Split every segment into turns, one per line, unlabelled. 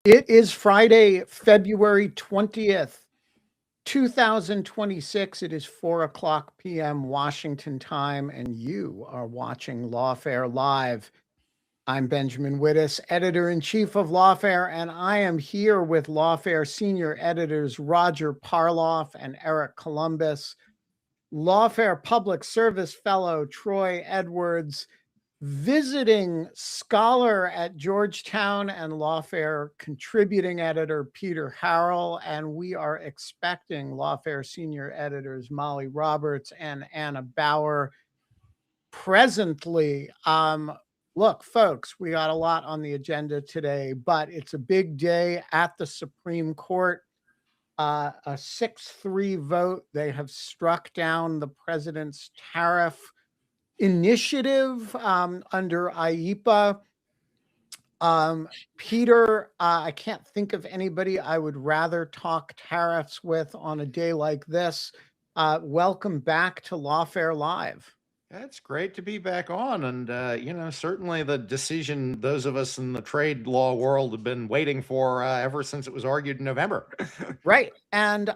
It is Friday, February 20th, 2026. It is 4 p.m. Washington time, and you are watching Lawfare Live. I'm Benjamin Wittes, editor-in-chief of Lawfare, and I am here with Lawfare senior editors Roger Parloff and Eric Columbus, Lawfare Public Service Fellow Troy Edwards, visiting scholar at Georgetown and Lawfare contributing editor Peter Harrell, and we are expecting Lawfare senior editors Molly Roberts and Anna Bauer presently. Look, folks, we got a lot on the agenda today, but it's a big day at the Supreme Court. A 6-3 vote. They have struck down the president's tariff initiative under IEPA. Peter, I can't think of anybody I would rather talk tariffs with on a day like this. Welcome back to Lawfare Live.
It's great to be back on. And, certainly the decision those of us in the trade law world have been waiting for ever since it was argued in November.
Right. And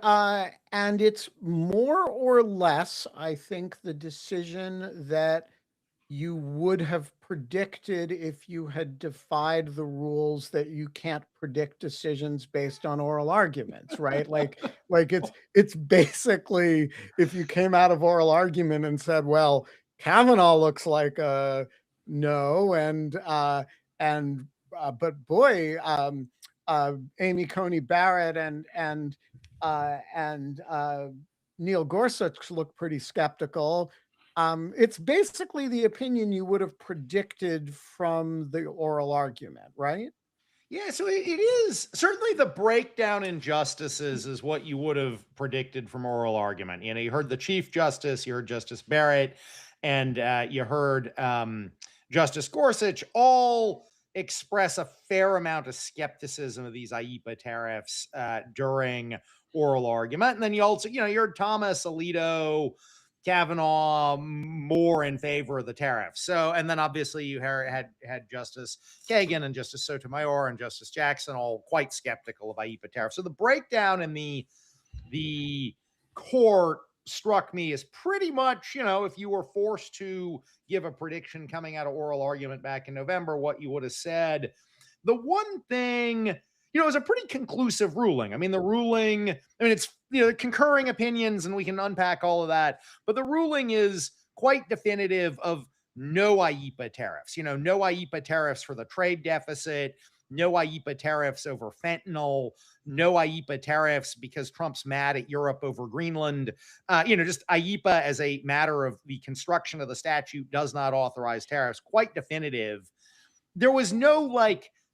it's more or less, I think, the decision that you would have predicted if you had defied the rules that you can't predict decisions based on oral arguments, right? like it's basically if you came out of oral argument and said, well, Kavanaugh looks like a no, but boy, Amy Coney Barrett and Neil Gorsuch look pretty skeptical. It's basically the opinion you would have predicted from the oral argument, right?
Yeah, so it is certainly the breakdown in justices is what you would have predicted from oral argument. You heard the Chief Justice, you heard Justice Barrett, and you heard Justice Gorsuch all express a fair amount of skepticism of these IEPA tariffs during oral argument. And then you also, you heard Thomas, Alito, Kavanaugh more in favor of the tariffs. So, and then obviously you had Justice Kagan and Justice Sotomayor and Justice Jackson all quite skeptical of IEPA tariffs. So the breakdown in the court struck me as pretty much, if you were forced to give a prediction coming out of oral argument back in November, what you would have said. The one thing, it was a pretty conclusive ruling. I mean, it's, concurring opinions and we can unpack all of that, but the ruling is quite definitive of no IEPA tariffs, no IEPA tariffs for the trade deficit, no IEPA tariffs over fentanyl, no IEPA tariffs because Trump's mad at Europe over Greenland. Just IEPA as a matter of the construction of the statute does not authorize tariffs. Quite definitive. There was no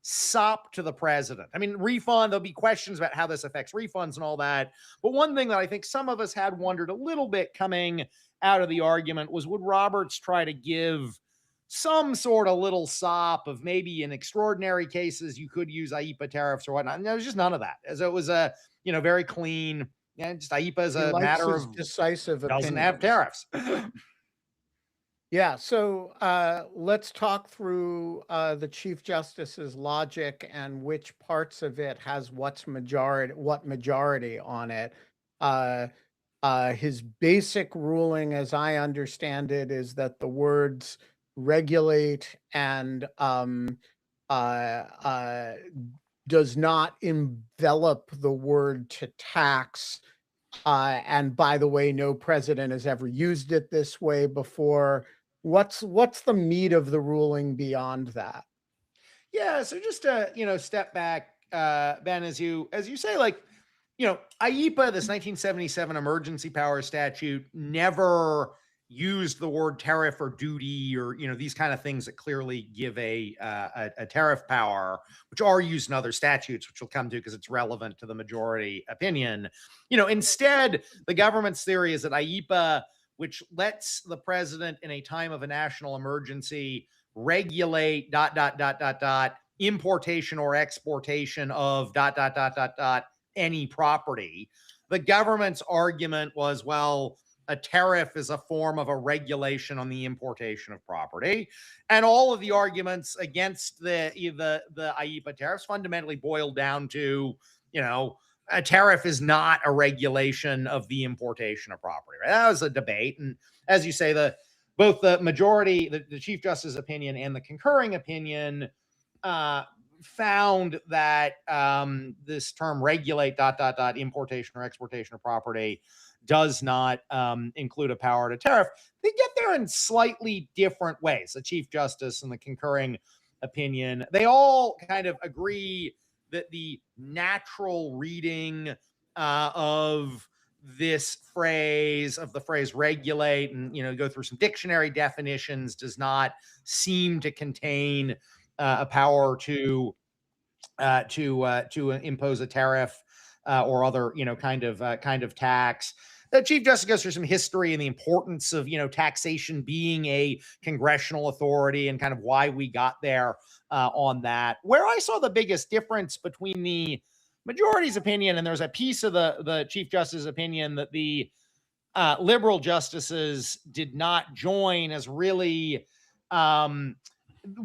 sop to the president. I mean, refund, there'll be questions about how this affects refunds and all that. But one thing that I think some of us had wondered a little bit coming out of the argument was, would Roberts try to give some sort of little sop of maybe in extraordinary cases you could use IEPA tariffs or whatnot? And there was just none of that. As it was a, very clean, just IEPA is a matter of
decisive
doesn't have tariffs.
Yeah, so let's talk through the Chief Justice's logic and which parts of it has what majority on it. His basic ruling, as I understand it, is that the words regulate and does not envelop the word to tax. And by the way, no president has ever used it this way before. What's the meat of the ruling beyond that?
Yeah, so just to step back, Ben, as you say, IEPA, this 1977 emergency power statute, never used the word tariff or duty or these kind of things that clearly give a tariff power, which are used in other statutes, which we'll come to because it's relevant to the majority opinion. Instead, the government's theory is that IEPA, which lets the president in a time of a national emergency regulate ... importation or exportation of ... any property. The government's argument was, well, a tariff is a form of a regulation on the importation of property. And all of the arguments against the IEPA tariffs fundamentally boil down to, a tariff is not a regulation of the importation of property. Right? That was a debate. And as you say, both the majority, the Chief Justice's opinion and the concurring opinion found that this term regulate ... importation or exportation of property does not include a power to tariff. They get there in slightly different ways. The Chief Justice and the concurring opinion, they all kind of agree that the natural reading of this phrase, of the phrase regulate, and go through some dictionary definitions, does not seem to contain a power to impose a tariff or other kind of tax. The Chief Justice goes through some history and the importance of taxation being a congressional authority and kind of why we got there on that. Where I saw the biggest difference between the majority's opinion, and there's a piece of the Chief Justice's opinion that the liberal justices did not join, as really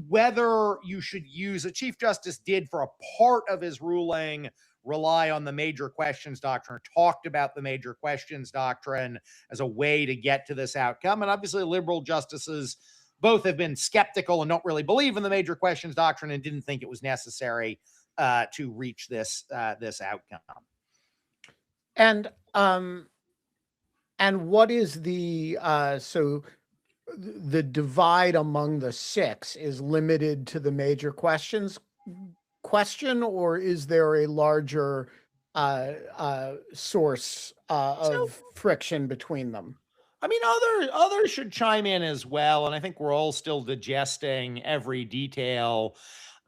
whether you should use, a Chief Justice did for a part of his ruling rely on the major questions doctrine, talked about the major questions doctrine as a way to get to this outcome. And obviously liberal justices both have been skeptical and don't really believe in the major questions doctrine and didn't think it was necessary to reach this outcome.
And what is the so the divide among the six is limited to the major questions question, or is there a larger source of friction between them?
I mean, others should chime in as well, and I think we're all still digesting every detail.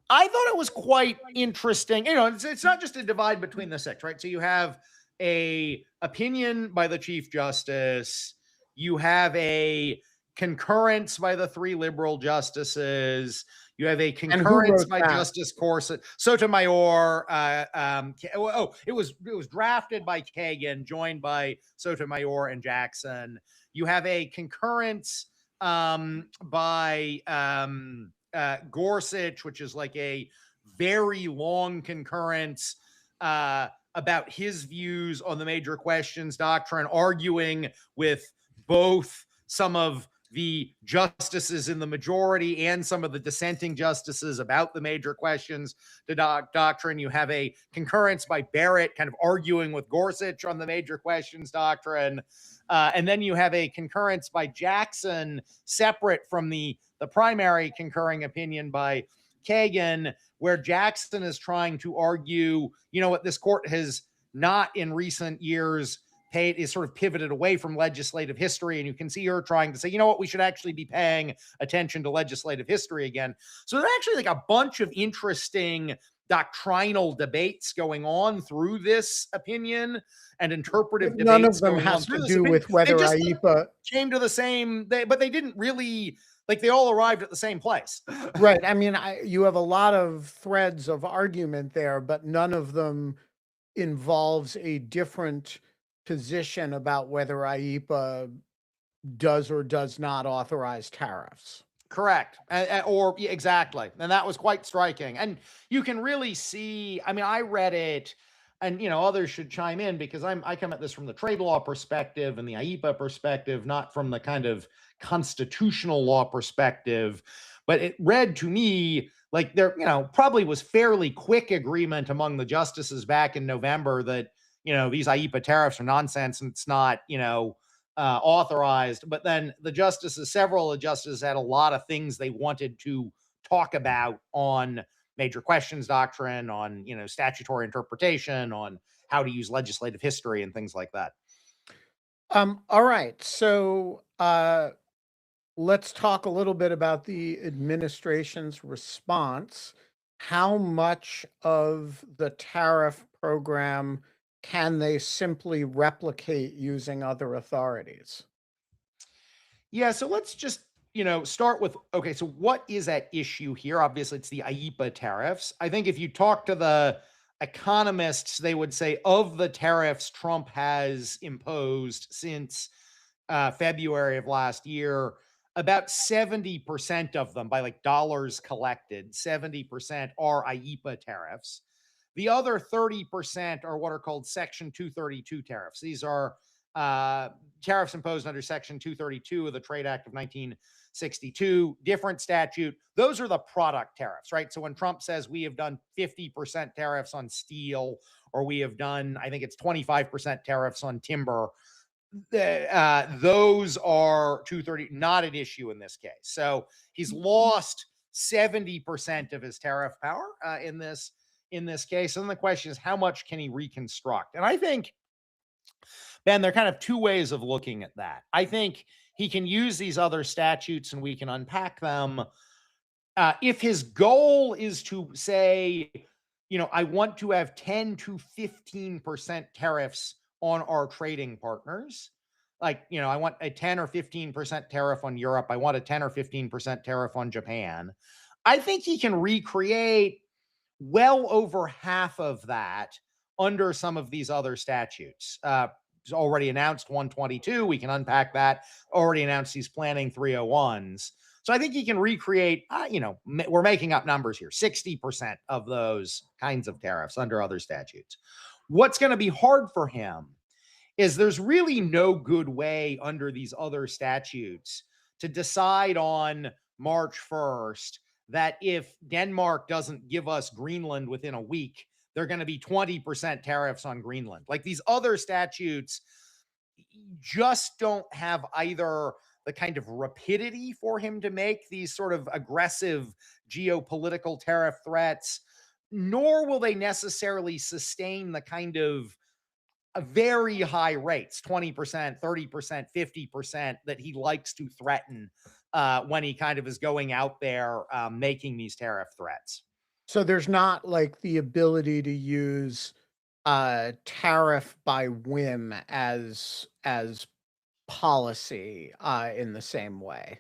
I thought it was quite interesting. It's not just a divide between the six, right? So you have a opinion by the Chief Justice, you have a concurrence by the three liberal justices, you have a concurrence by Justice Sotomayor. It was drafted by Kagan, joined by Sotomayor and Jackson. You have a concurrence by Gorsuch, which is like a very long concurrence about his views on the major questions doctrine, arguing with both some of the justices in the majority and some of the dissenting justices about the major questions doctrine. You have a concurrence by Barrett kind of arguing with Gorsuch on the major questions doctrine. And then you have a concurrence by Jackson, separate from the primary concurring opinion by Kagan, where Jackson is trying to argue, what this court has not in recent years is sort of pivoted away from legislative history. And you can see her trying to say, we should actually be paying attention to legislative history again. So there's actually like a bunch of interesting doctrinal debates going on through this opinion and interpretive debates.
None of them has to do with whether IEPA
came to the same, but they didn't really, they all arrived at the same place.
Right. I mean, you have a lot of threads of argument there, but none of them involves a different position about whether IEPA does or does not authorize tariffs.
Correct. Exactly. And that was quite striking. And you can really see, I read it, and, others should chime in, because I come at this from the trade law perspective and the IEPA perspective, not from the kind of constitutional law perspective. But it read to me like there, probably was fairly quick agreement among the justices back in November that, these IEPA tariffs are nonsense and it's not, authorized. But then several of the justices had a lot of things they wanted to talk about on major questions doctrine, on, statutory interpretation, on how to use legislative history and things like that.
All right. So let's talk a little bit about the administration's response. How much of the tariff program can they simply replicate using other authorities?
Yeah, so let's just, start with, okay, so what is at issue here? Obviously, it's the IEPA tariffs. I think if you talk to the economists, they would say of the tariffs Trump has imposed since February of last year, about 70% of them, by like dollars collected, 70% are IEEPA tariffs. The other 30% are what are called Section 232 tariffs. These are tariffs imposed under Section 232 of the Trade Act of 1962, different statute. Those are the product tariffs, right? So when Trump says we have done 50% tariffs on steel, or we have done, I think it's 25% tariffs on timber, those are 230, not an issue in this case. So he's lost 70% of his tariff power in this case. And then the question is, how much can he reconstruct? And I think, Ben, there are kind of two ways of looking at that. I think he can use these other statutes and we can unpack them. If his goal is to say, I want to have 10 to 15% tariffs on our trading partners. Like, I want a 10 or 15% tariff on Europe. I want a 10 or 15% tariff on Japan. I think he can recreate well over half of that under some of these other statutes. He's already announced 122. We can unpack that. Already announced he's planning 301s. So I think he can recreate, we're making up numbers here, 60% of those kinds of tariffs under other statutes. What's going to be hard for him is there's really no good way under these other statutes to decide on March 1st that if Denmark doesn't give us Greenland within a week, they're going to be 20% tariffs on Greenland. Like, these other statutes just don't have either the kind of rapidity for him to make these sort of aggressive geopolitical tariff threats, nor will they necessarily sustain the kind of very high rates, 20%, 30%, 50%, that he likes to threaten when he kind of is going out there making these tariff threats.
So there's not like the ability to use tariff by whim as policy in the same way.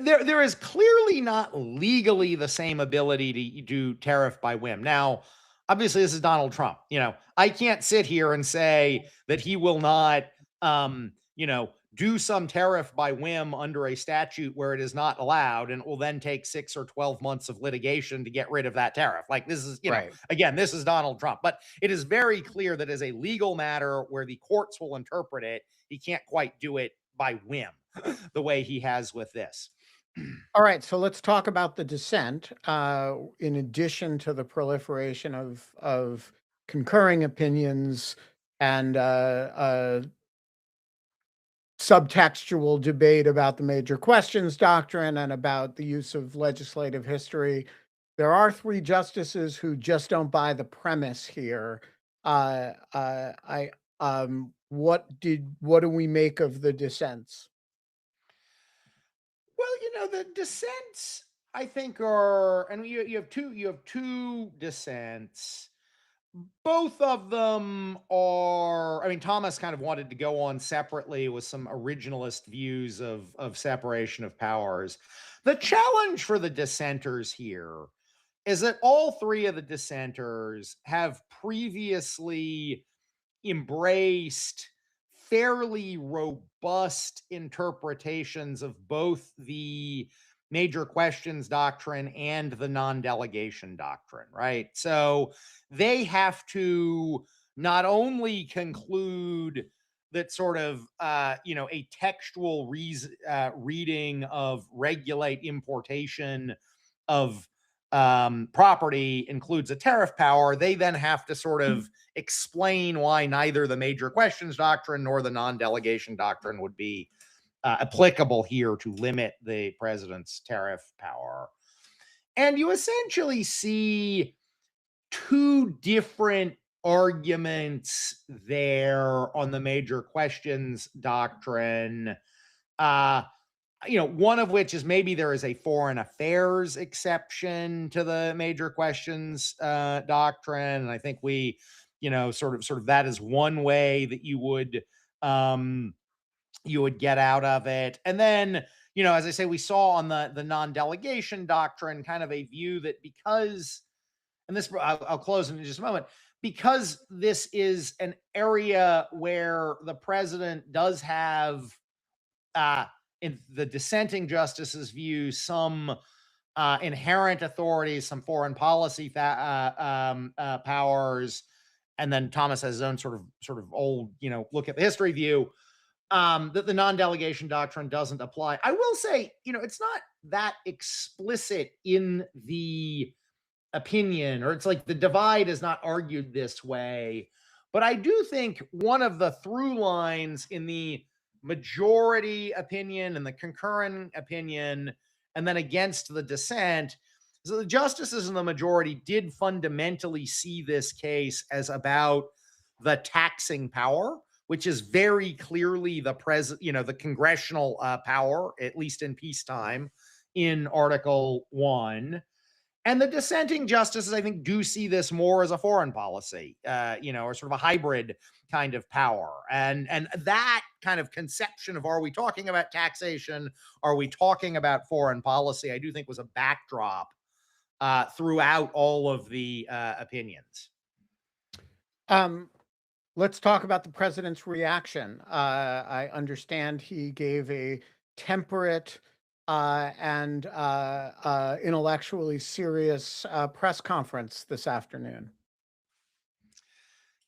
There is clearly not legally the same ability to do tariff by whim. Now, obviously, this is Donald Trump. I can't sit here and say that he will not, do some tariff by whim under a statute where it is not allowed, and it will then take 6 or 12 months of litigation to get rid of that tariff. Like, this is,
Right.
Again, this is Donald Trump, but it is very clear that as a legal matter where the courts will interpret it, he can't quite do it by whim the way he has with this.
All right, so let's talk about the dissent. In addition to the proliferation of concurring opinions and subtextual debate about the major questions doctrine and about the use of legislative history, there are 3 justices who just don't buy the premise here. What do we make of the dissents?
Well, the dissents, I think, are, and you have two dissents. Both of them are, Thomas kind of wanted to go on separately with some originalist views of separation of powers. The challenge for the dissenters here is that all 3 of the dissenters have previously embraced fairly robust interpretations of both the major questions doctrine and the non-delegation doctrine, right? So they have to not only conclude that sort of, a textual reading of regulate importation of property includes a tariff power, they then have to sort of explain why neither the major questions doctrine nor the non-delegation doctrine would be applicable here to limit the president's tariff power. And you essentially see 2 different arguments there on the major questions doctrine. One of which is maybe there is a foreign affairs exception to the major questions doctrine. And I think we, sort of that is one way that you would get out of it. And then, as I say, we saw on the non-delegation doctrine kind of a view that because, and this I'll close in just a moment, because this is an area where the president does have in the dissenting justices' view, some inherent authorities, some foreign policy powers, and then Thomas has his own sort of old, look at the history view, that the non-delegation doctrine doesn't apply. I will say, it's not that explicit in the opinion, or it's like the divide is not argued this way. But I do think one of the through lines in the majority opinion and the concurrent opinion, and then against the dissent, so the justices in the majority did fundamentally see this case as about the taxing power, which is very clearly the the congressional power, at least in peacetime, in Article 1. And the dissenting justices, I think, do see this more as a foreign policy, or sort of a hybrid kind of power. And that kind of conception of, are we talking about taxation? Are we talking about foreign policy? I do think was a backdrop throughout all of the opinions.
Let's talk about the president's reaction. I understand he gave a temperate and intellectually serious press conference this afternoon.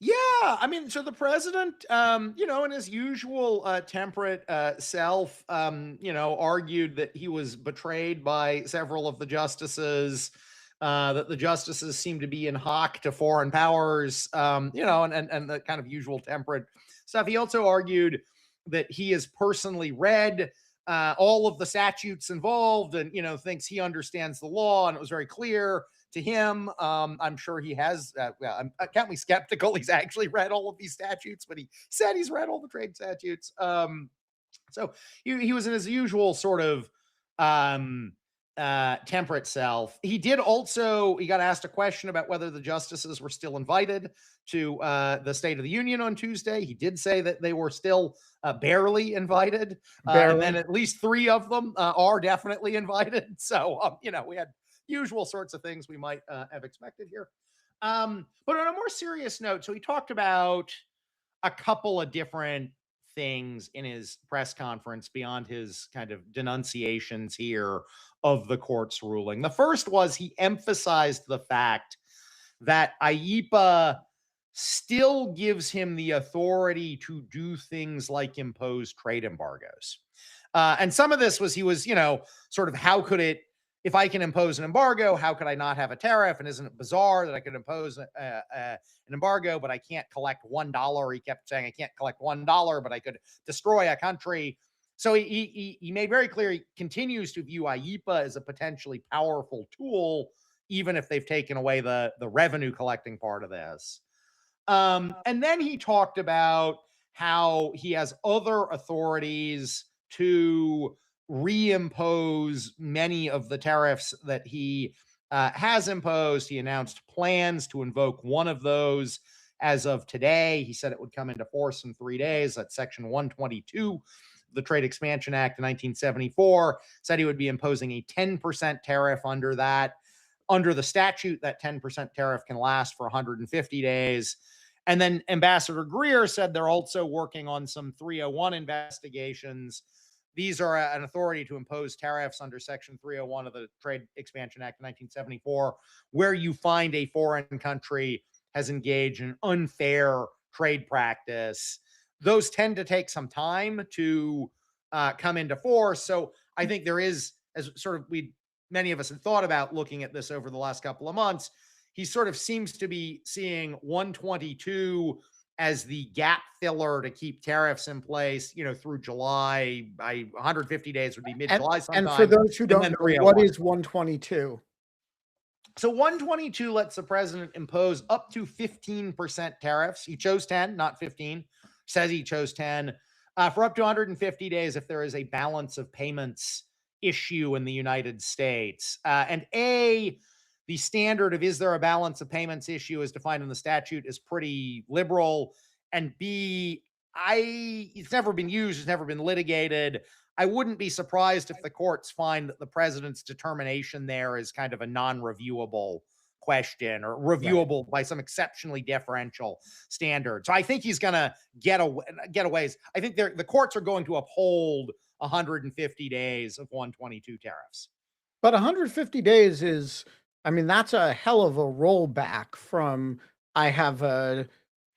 Yeah, I mean, so the president, in his usual temperate self, argued that he was betrayed by several of the justices, that the justices seem to be in hock to foreign powers, and the kind of usual temperate stuff. He also argued that he has personally read all of the statutes involved and, thinks he understands the law, and it was very clear to him. I'm sure he has, I'm can't be skeptical. He's actually read all of these statutes, but he said he's read all the trade statutes. So he was in his usual sort of temperate self. He got asked a question about whether the justices were still invited to the State of the Union on Tuesday. He did say that they were still barely invited. And then at least 3 of them are definitely invited. So, we had usual sorts of things we might have expected here. But on a more serious note, so he talked about a couple of different things in his press conference beyond his kind of denunciations here of the court's ruling. The first was he emphasized the fact that IEPA still gives him the authority to do things like impose trade embargoes. And some of this was, he was, sort of, how could it, if I can impose an embargo, how could I not have a tariff? And isn't it bizarre that I could impose an embargo, but I can't collect $1? He kept saying, I can't collect $1, but I could destroy a country. So he made very clear he continues to view IEPA as a potentially powerful tool, even if they've taken away the revenue collecting part of this. And then he talked about how he has other authorities to reimpose many of the tariffs that he has imposed. He announced plans to invoke one of those as of today. He said it would come into force in 3 days. That's Section 122, the Trade Expansion Act of 1974, said he would be imposing a 10% tariff under that. Under the statute, that 10% tariff can last for 150 days. And then Ambassador Greer said they're also working on some 301 investigations. These are an authority to impose tariffs under Section 301 of the Trade Expansion Act of 1974, where you find a foreign country has engaged in unfair trade practice. Those tend to take some time to come into force. So I think there is, as sort of many of us had thought about looking at this over the last couple of months, he sort of seems to be seeing 122 as the gap filler to keep tariffs in place, through July. By 150 days would be mid-July sometime.
And for those who don't know, what is 122?
So 122 lets the president impose up to 15% tariffs. He chose 10, not 15. Says he chose 10 for up to 150 days if there is a balance of payments issue in the United States. And the standard of, is there a balance of payments issue as defined in the statute, is pretty liberal. And B, it's never been used, it's never been litigated. I wouldn't be surprised if the courts find that the president's determination there is kind of a non-reviewable question, or reviewable by some exceptionally deferential standard. So I think he's going to get away. I think the courts are going to uphold 150 days of 122 tariffs.
But 150 days is, I mean, that's a hell of a rollback from I have a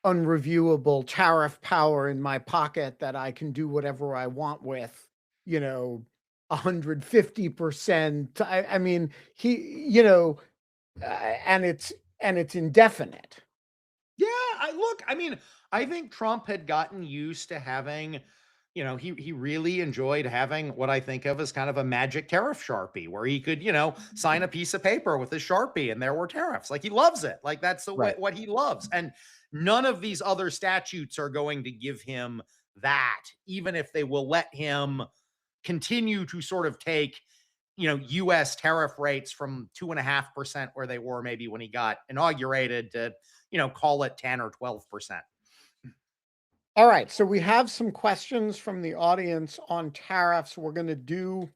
unreviewable tariff power in my pocket that I can do whatever I want with, 150%. I mean, and it's indefinite.
Yeah, I mean, I think Trump had gotten used to having, he really enjoyed having what I think of as kind of a magic tariff Sharpie where he could, sign a piece of paper with a Sharpie and there were tariffs. Like he loves it. Like that's the way
Right.
what he loves. And none of these other statutes are going to give him that, even if they will let him continue to sort of take, US tariff rates from 2.5% where they were maybe when he got inaugurated to, call it 10 or 12%.
All right. So we have some questions from the audience on tariffs. We're going to do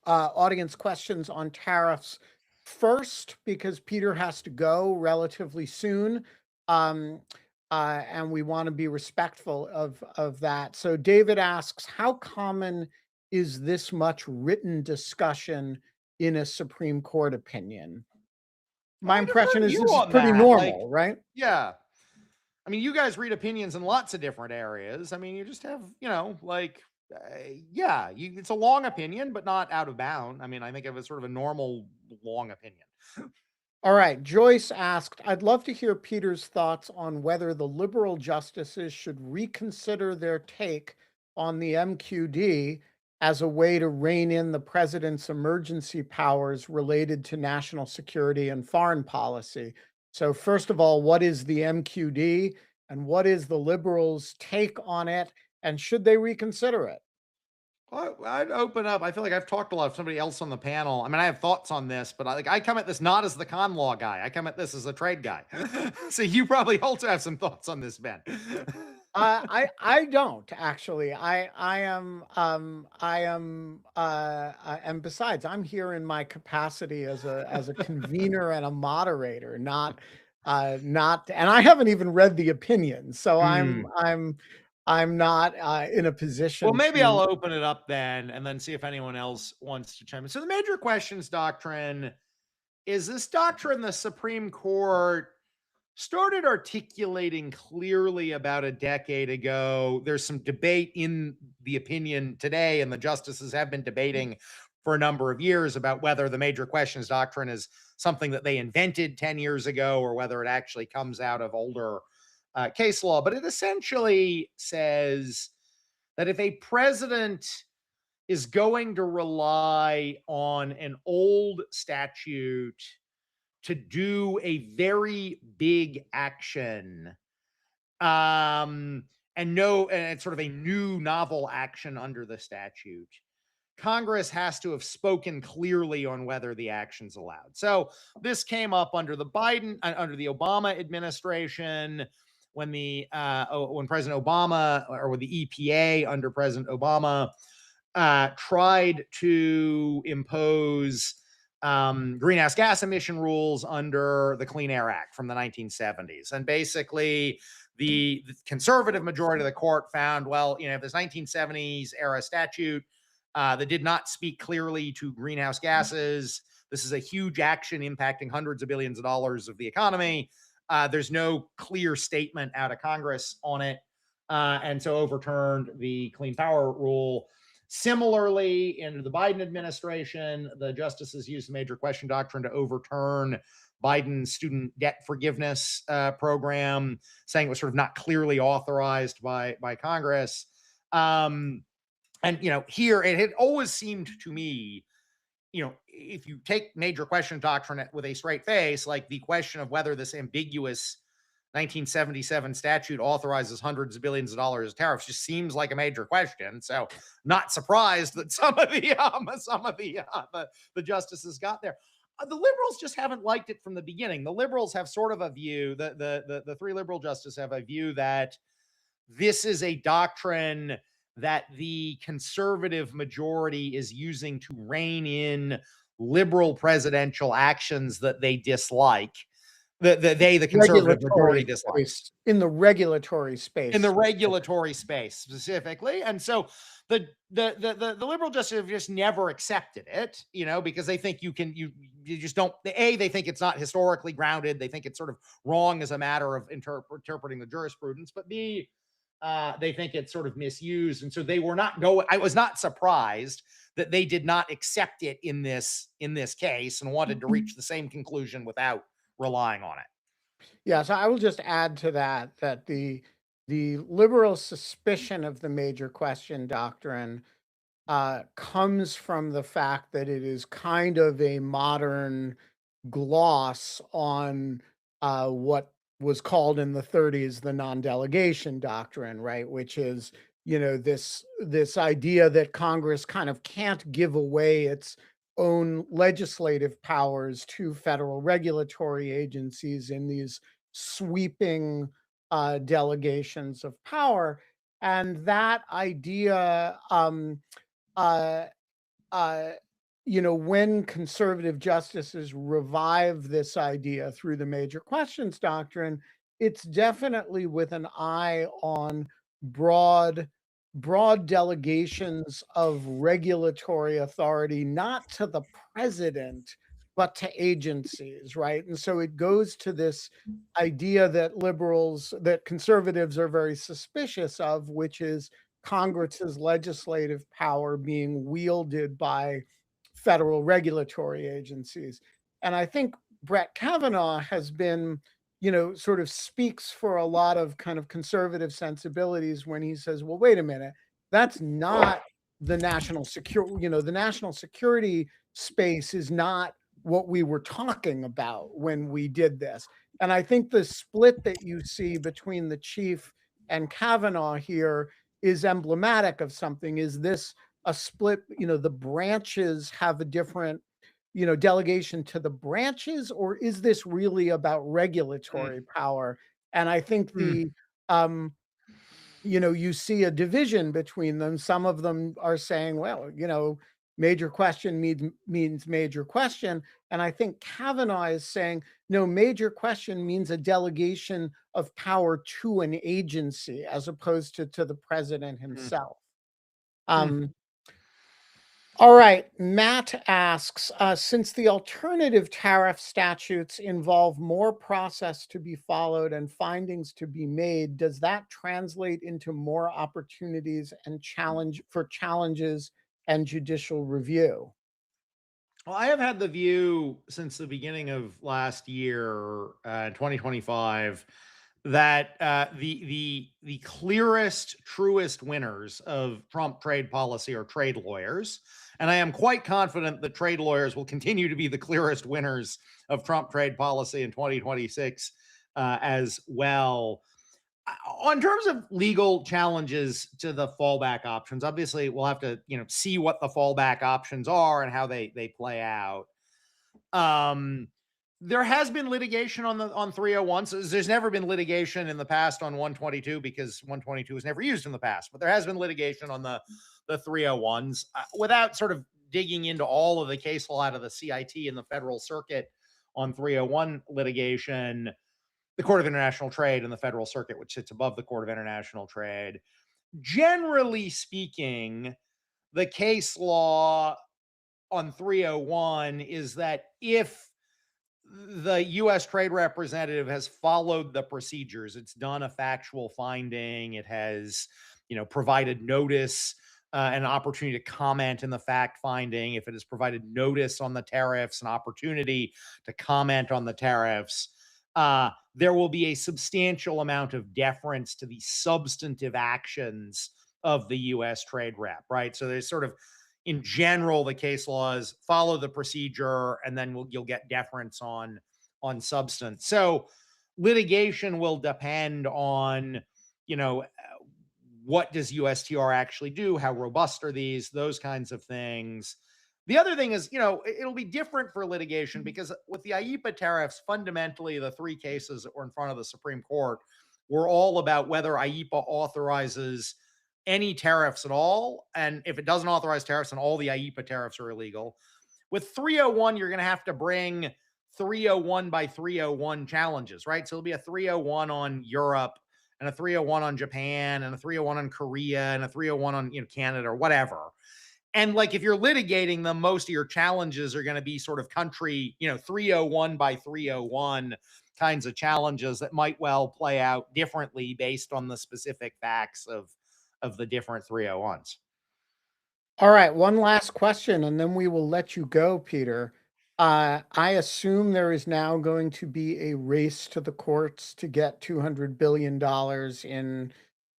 audience questions on tariffs first because Peter has to go relatively soon. And we want to be respectful of that. So David asks, how common is this much written discussion in a Supreme Court opinion? My
I defer
impression
to
is
you
this is
on
pretty
that. Like,
normal, right?
yeah. I mean, you guys read opinions in lots of different areas. I mean, you just have, yeah, it's a long opinion, but not out of bound. I mean, I think of it as sort of a normal long opinion.
All right. Joyce asked, I'd love to hear Peter's thoughts on whether the liberal justices should reconsider their take on the MQD as a way to rein in the president's emergency powers related to national security and foreign policy. So first of all, what is the MQD and what is the liberals' take on it? And should they reconsider it?
I'd open up. I feel like I've talked a lot of somebody else on the panel. I mean, I have thoughts on this, but I come at this not as the con law guy. I come at this as a trade guy. So you probably also have some thoughts on this, Ben.
I don't actually. And besides, I'm here in my capacity as a convener and a moderator, not, and I haven't even read the opinion, so I'm not in a
Well,
position
maybe
to.
I'll open it up then and then see if anyone else wants to chime in. So the major questions doctrine is this doctrine the Supreme Court started articulating clearly about a decade ago. There's some debate in the opinion today, and the justices have been debating for a number of years about whether the major questions doctrine is something that they invented 10 years ago or whether it actually comes out of older case law. But it essentially says that if a president is going to rely on an old statute to do a very big action, and it's sort of a new novel action under the statute, Congress has to have spoken clearly on whether the action's allowed. So this came up under the Obama administration when when President Obama, or with the EPA under President Obama, tried to impose greenhouse gas emission rules under the Clean Air Act from the 1970s. And basically, the conservative majority of the court found, well, if this 1970s era statute that did not speak clearly to greenhouse gases, this is a huge action impacting hundreds of billions of dollars of the economy. There's no clear statement out of Congress on it. And so overturned the Clean Power Rule. Similarly, in the Biden administration, the justices used the major question doctrine to overturn Biden's student debt forgiveness program, saying it was sort of not clearly authorized by Congress. And here it had always seemed to me, if you take major question doctrine with a straight face, like the question of whether this ambiguous 1977 statute authorizes hundreds of billions of dollars of tariffs just seems like a major question. So, not surprised that some of the justices got there. The liberals just haven't liked it from the beginning. The liberals have sort of a view that the three liberal justices have a view that this is a doctrine that the conservative majority is using to rein in liberal presidential actions that they dislike. the conservative majority dislikes.
In the regulatory space.
In the regulatory space specifically. And so the liberal justices have just never accepted it, because they think you just don't, they think it's not historically grounded. They think it's sort of wrong as a matter of interpreting the jurisprudence, but B, they think it's sort of misused. And so I was not surprised that they did not accept it in this case and wanted to reach the same conclusion without relying on it.
Yeah, so I will just add to that the liberal suspicion of the major question doctrine comes from the fact that it is kind of a modern gloss on what was called in the 30s the non-delegation doctrine, right? Which is, this idea that Congress kind of can't give away its own legislative powers to federal regulatory agencies in these sweeping delegations of power. And that idea, when conservative justices revive this idea through the major questions doctrine, it's definitely with an eye on broad delegations of regulatory authority, not to the president, but to agencies, right? And so it goes to this idea that conservatives are very suspicious of, which is Congress's legislative power being wielded by federal regulatory agencies. And I think Brett Kavanaugh has been, sort of speaks for a lot of kind of conservative sensibilities when he says, well, wait a minute, that's not the national security, the national security space is not what we were talking about when we did this. And I think the split that you see between the chief and Kavanaugh here is emblematic of something. Is this a split? The branches have a different, delegation to the branches, or is this really about regulatory power? And I think you see a division between them. Some of them are saying, well, major question means major question. And I think Kavanaugh is saying, no, major question means a delegation of power to an agency as opposed to the president himself. All right, Matt asks, since the alternative tariff statutes involve more process to be followed and findings to be made, does that translate into more opportunities and challenges and judicial review?
Well, I have had the view since the beginning of last year, 2025, that the clearest, truest winners of Trump trade policy are trade lawyers. And I am quite confident that trade lawyers will continue to be the clearest winners of Trump trade policy in 2026 as well. On terms of legal challenges to the fallback options, obviously we'll have to, see what the fallback options are and how they play out. There has been litigation on 301. So there's never been litigation in the past on 122 because 122 was never used in the past, but there has been litigation on the 301s without sort of digging into all of the case law out of the CIT and the Federal Circuit on 301 litigation. The Court of International Trade and the Federal Circuit, which sits above the Court of International Trade. Generally speaking, the case law on 301 is that if the U.S. trade representative has followed the procedures, it's done a factual finding, it has, provided notice, an opportunity to comment in the fact finding, if it has provided notice on the tariffs, an opportunity to comment on the tariffs, there will be a substantial amount of deference to the substantive actions of the U.S. trade rep, right? So there's sort of, in general, the case laws follow the procedure, and then you'll get deference on substance. So litigation will depend on, what does USTR actually do? How robust are these? Those kinds of things. The other thing is, it'll be different for litigation because with the IEEPA tariffs, fundamentally, the three cases that were in front of the Supreme Court were all about whether IEEPA authorizes any tariffs at all. And if it doesn't authorize tariffs, then all the IEEPA tariffs are illegal. With 301, you're going to have to bring 301 by 301 challenges, right? So it'll be a 301 on Europe and a 301 on Japan and a 301 on Korea and a 301 on, Canada or whatever. And like, if you're litigating them, most of your challenges are going to be sort of country, 301 by 301 kinds of challenges that might well play out differently based on the specific facts of the different 301s.
All right, one last question, and then we will let you go, Peter. I assume there is now going to be a race to the courts to get $200 billion in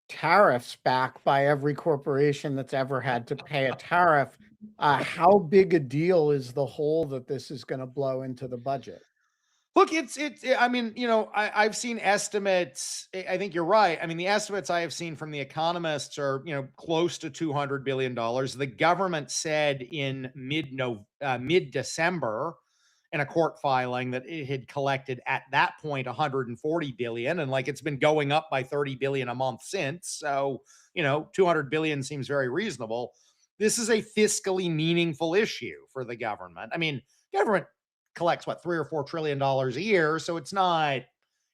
tariffs back by every corporation that's ever had to pay a tariff. How big a deal is the hole that this is going to blow into the budget?
Look, I mean, I've seen estimates. I think you're right. I mean, the estimates I have seen from the economists are, close to $200 billion. The government said in mid-December in a court filing that it had collected at that point 140 billion. And like, it's been going up by 30 billion a month since. So, 200 billion seems very reasonable. This is a fiscally meaningful issue for the government. I mean, government collects what, $3 or $4 trillion a year. So it's not,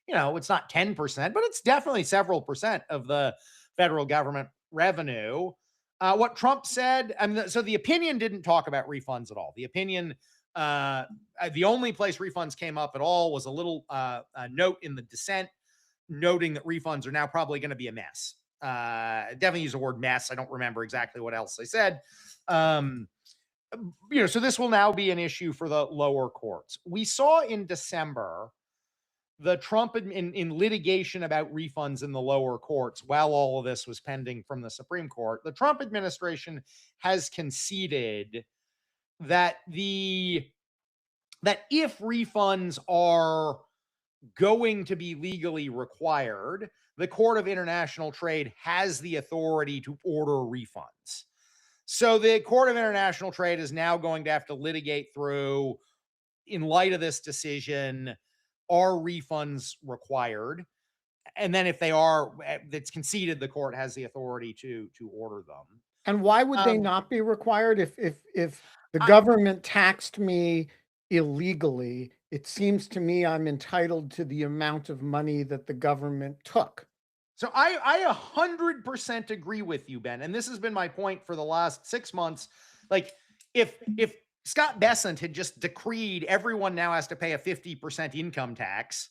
it's not 10%, but it's definitely several percent of the federal government revenue. What Trump said, I mean, so the opinion didn't talk about refunds at all. The opinion, the only place refunds came up at all was a little note in the dissent noting that refunds are now probably going to be a mess. Definitely use the word mess. I don't remember exactly what else they said. So this will now be an issue for the lower courts. We saw in December the Trump in litigation about refunds in the lower courts while all of this was pending from the Supreme Court. The Trump administration has conceded that if refunds are going to be legally required, the Court of International Trade has the authority to order refunds. So the Court of International Trade is now going to have to litigate through, in light of this decision, are refunds required? And then if they are, it's conceded the court has the authority to order them.
And why would they not be required? If the government taxed me illegally, it seems to me I'm entitled to the amount of money that the government took.
So I 100% agree with you, Ben. And this has been my point for the last 6 months. Like, if Scott Bessent had just decreed everyone now has to pay a 50% income tax,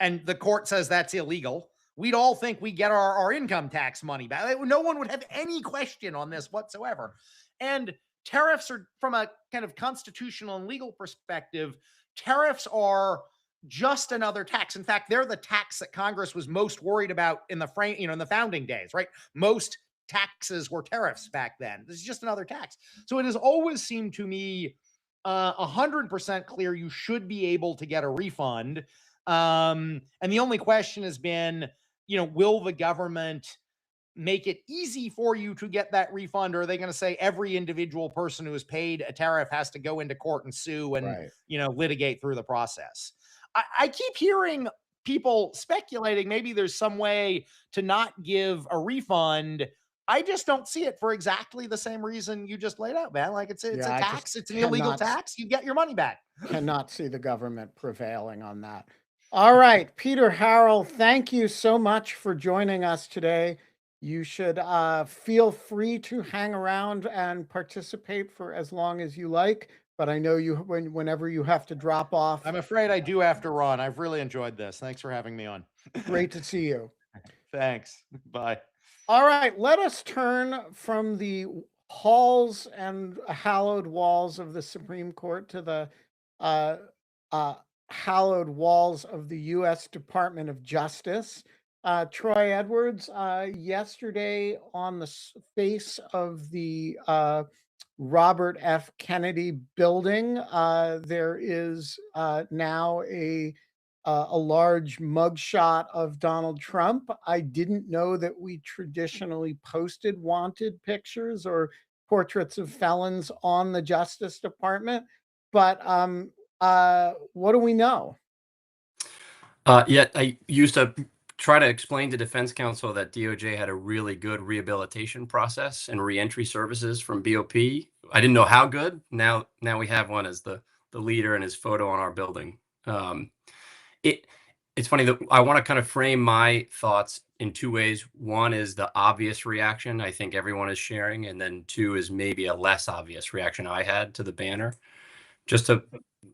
and the court says that's illegal, we'd all think we get our income tax money back. No one would have any question on this whatsoever. And tariffs are, from a kind of constitutional and legal perspective, tariffs are just another tax. In fact, they're the tax that Congress was most worried about in the in the founding days, right? Most taxes were tariffs back then. This is just another tax. So it has always seemed to me 100% clear you should be able to get a refund. And the only question has been, will the government make it easy for you to get that refund? Or are they going to say every individual person who has paid a tariff has to go into court and sue and, litigate through the process? I keep hearing people speculating maybe there's some way to not give a refund. I just don't see it for exactly the same reason you just laid out, man. Like, it's a tax. It's an illegal tax. You get your money back.
Cannot see the government prevailing on that. All right, Peter Harrell, thank you so much for joining us today. You should feel free to hang around and participate for as long as you like. But I know whenever you have to drop off.
I'm afraid I do have to run. I've really enjoyed this. Thanks for having me on.
Great to see you.
Thanks. Bye.
All right, let us turn from the halls and hallowed walls of the Supreme Court to the hallowed walls of the U.S. Department of Justice. Troy Edwards, yesterday on the face of the Robert F. Kennedy building, there is now a large mugshot of Donald Trump. I didn't know that we traditionally posted wanted pictures or portraits of felons on the Justice Department, but what do we know?
Yeah, I used to try to explain to defense counsel that DOJ had a really good rehabilitation process and reentry services from BOP. I didn't know how good. Now we have one as the leader and his photo on our building. Um, it's funny that I want to kind of frame my thoughts in two ways. One is the obvious reaction I think everyone is sharing, and then two is maybe a less obvious reaction I had to the banner. Just to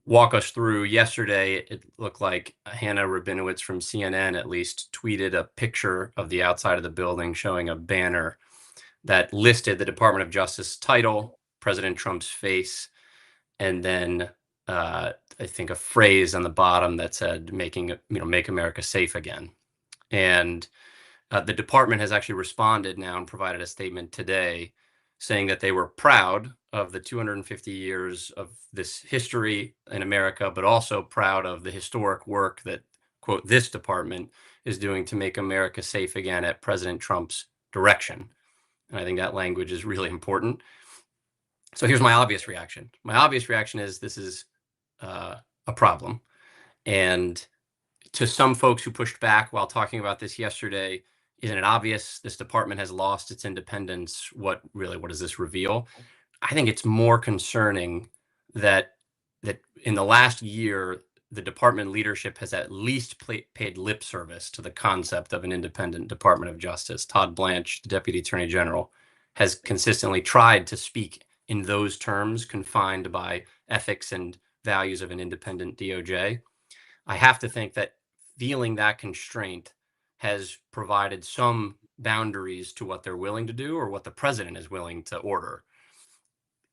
walk us through, yesterday, it looked like Hannah Rabinowitz from CNN at least tweeted a picture of the outside of the building showing a banner that listed the Department of Justice title, President Trump's face, and then I think a phrase on the bottom that said "Make America safe again." And the department has actually responded now and provided a statement today saying that they were proud of the 250 years of this history in America, but also proud of the historic work that, quote, this department is doing to make America safe again at President Trump's direction. And I think that language is really important. So here's my obvious reaction. My obvious reaction is this is a problem. And to some folks who pushed back while talking about this yesterday, isn't it obvious this department has lost its independence? What does this reveal? I think it's more concerning that in the last year, the department leadership has at least paid lip service to the concept of an independent Department of Justice. Todd Blanche, the Deputy Attorney General, has consistently tried to speak in those terms, confined by ethics and values of an independent DOJ. I have to think that feeling that constraint has provided some boundaries to what they're willing to do or what the president is willing to order.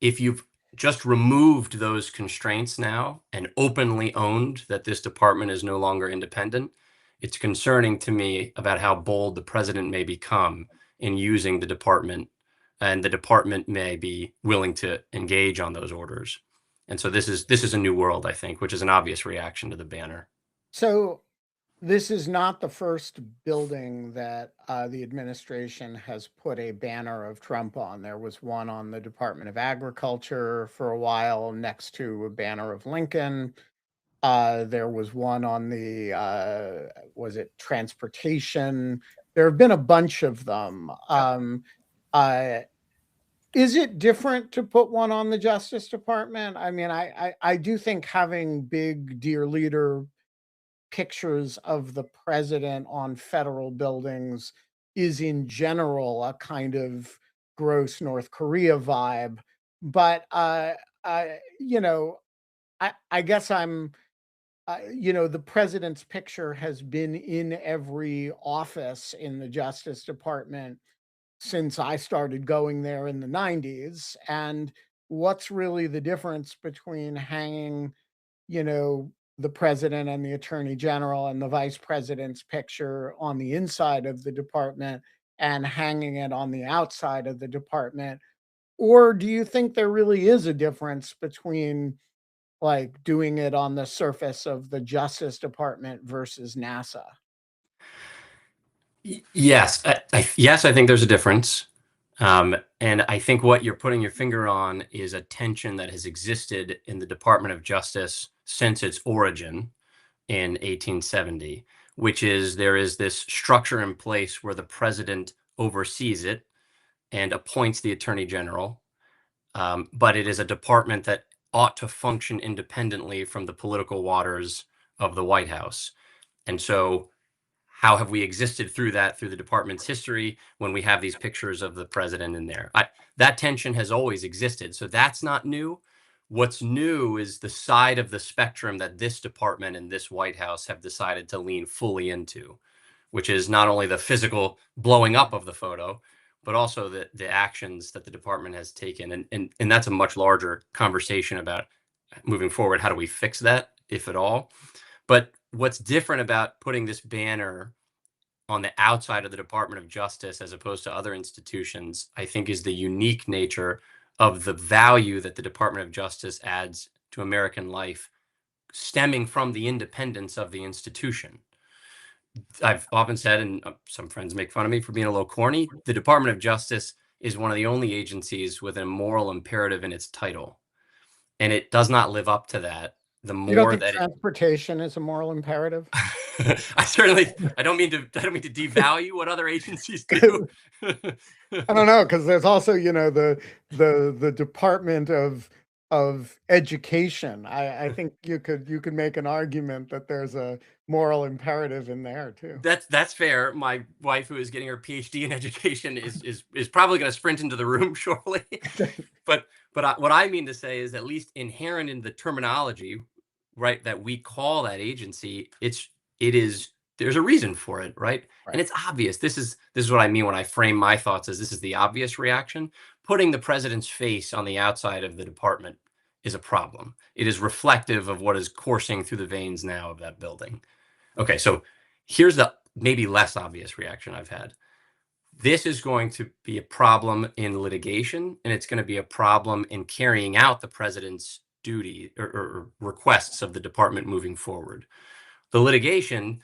If you've just removed those constraints now and openly owned that this department is no longer independent, it's concerning to me about how bold the president may become in using the department, and the department may be willing to engage on those orders. And so this is a new world, I think, which is an obvious reaction to the banner.
So this is not the first building that the administration has put a banner of Trump on. There was one on the Department of Agriculture for a while next to a banner of Lincoln. There was one on the, was it transportation? There have been a bunch of them. Is it different to put one on the Justice Department? I mean, I do think having big dear leader pictures of the president on federal buildings is in general a kind of gross North Korea vibe. But, you know, I guess I'm, the president's picture has been in every office in the Justice Department since I started going there in the 90s. And what's really the difference between hanging, the president and the attorney general and the vice president's picture on the inside of the department and hanging it on the outside of the department? Or do you think there really is a difference between like doing it on the surface of the Justice Department versus NASA?
Yes, yes, I think there's a difference. And I think what you're putting your finger on is a tension that has existed in the Department of Justice since its origin in 1870, which is there is this structure in place where the president oversees it and appoints the attorney general. But it is a department that ought to function independently from the political waters of the White House. And so how have we existed through the department's history when we have these pictures of the president in there? That tension has always existed. So that's not new. What's new is the side of the spectrum that this department and this White House have decided to lean fully into, which is not only the physical blowing up of the photo, but also the actions that the department has taken. And that's a much larger conversation about moving forward. How do we fix that, if at all? But what's different about putting this banner on the outside of the Department of Justice as opposed to other institutions, I think, is the unique nature of the value that the Department of Justice adds to American life, stemming from the independence of the institution. I've often said, and some friends make fun of me for being a little corny, the Department of Justice is one of the only agencies with a moral imperative in its title, and it does not live up to that. The
You don't
more
think
that
transportation is a moral imperative?
I don't mean to devalue what other agencies do.
I don't know, because there's also, the Department of of education. I think you could make an argument that there's a moral imperative in there too.
That's fair. My wife, who is getting her PhD in education, is probably going to sprint into the room shortly. But what I mean to say is, at least inherent in the terminology, right, that we call that agency, there's a reason for it, right? And it's obvious. This is what I mean when I frame my thoughts as this is the obvious reaction. Putting the president's face on the outside of the department is a problem. It is reflective of what is coursing through the veins now of that building. Okay, so here's the maybe less obvious reaction I've had. This is going to be a problem in litigation, and it's going to be a problem in carrying out the president's duty or requests of the department moving forward. The litigation,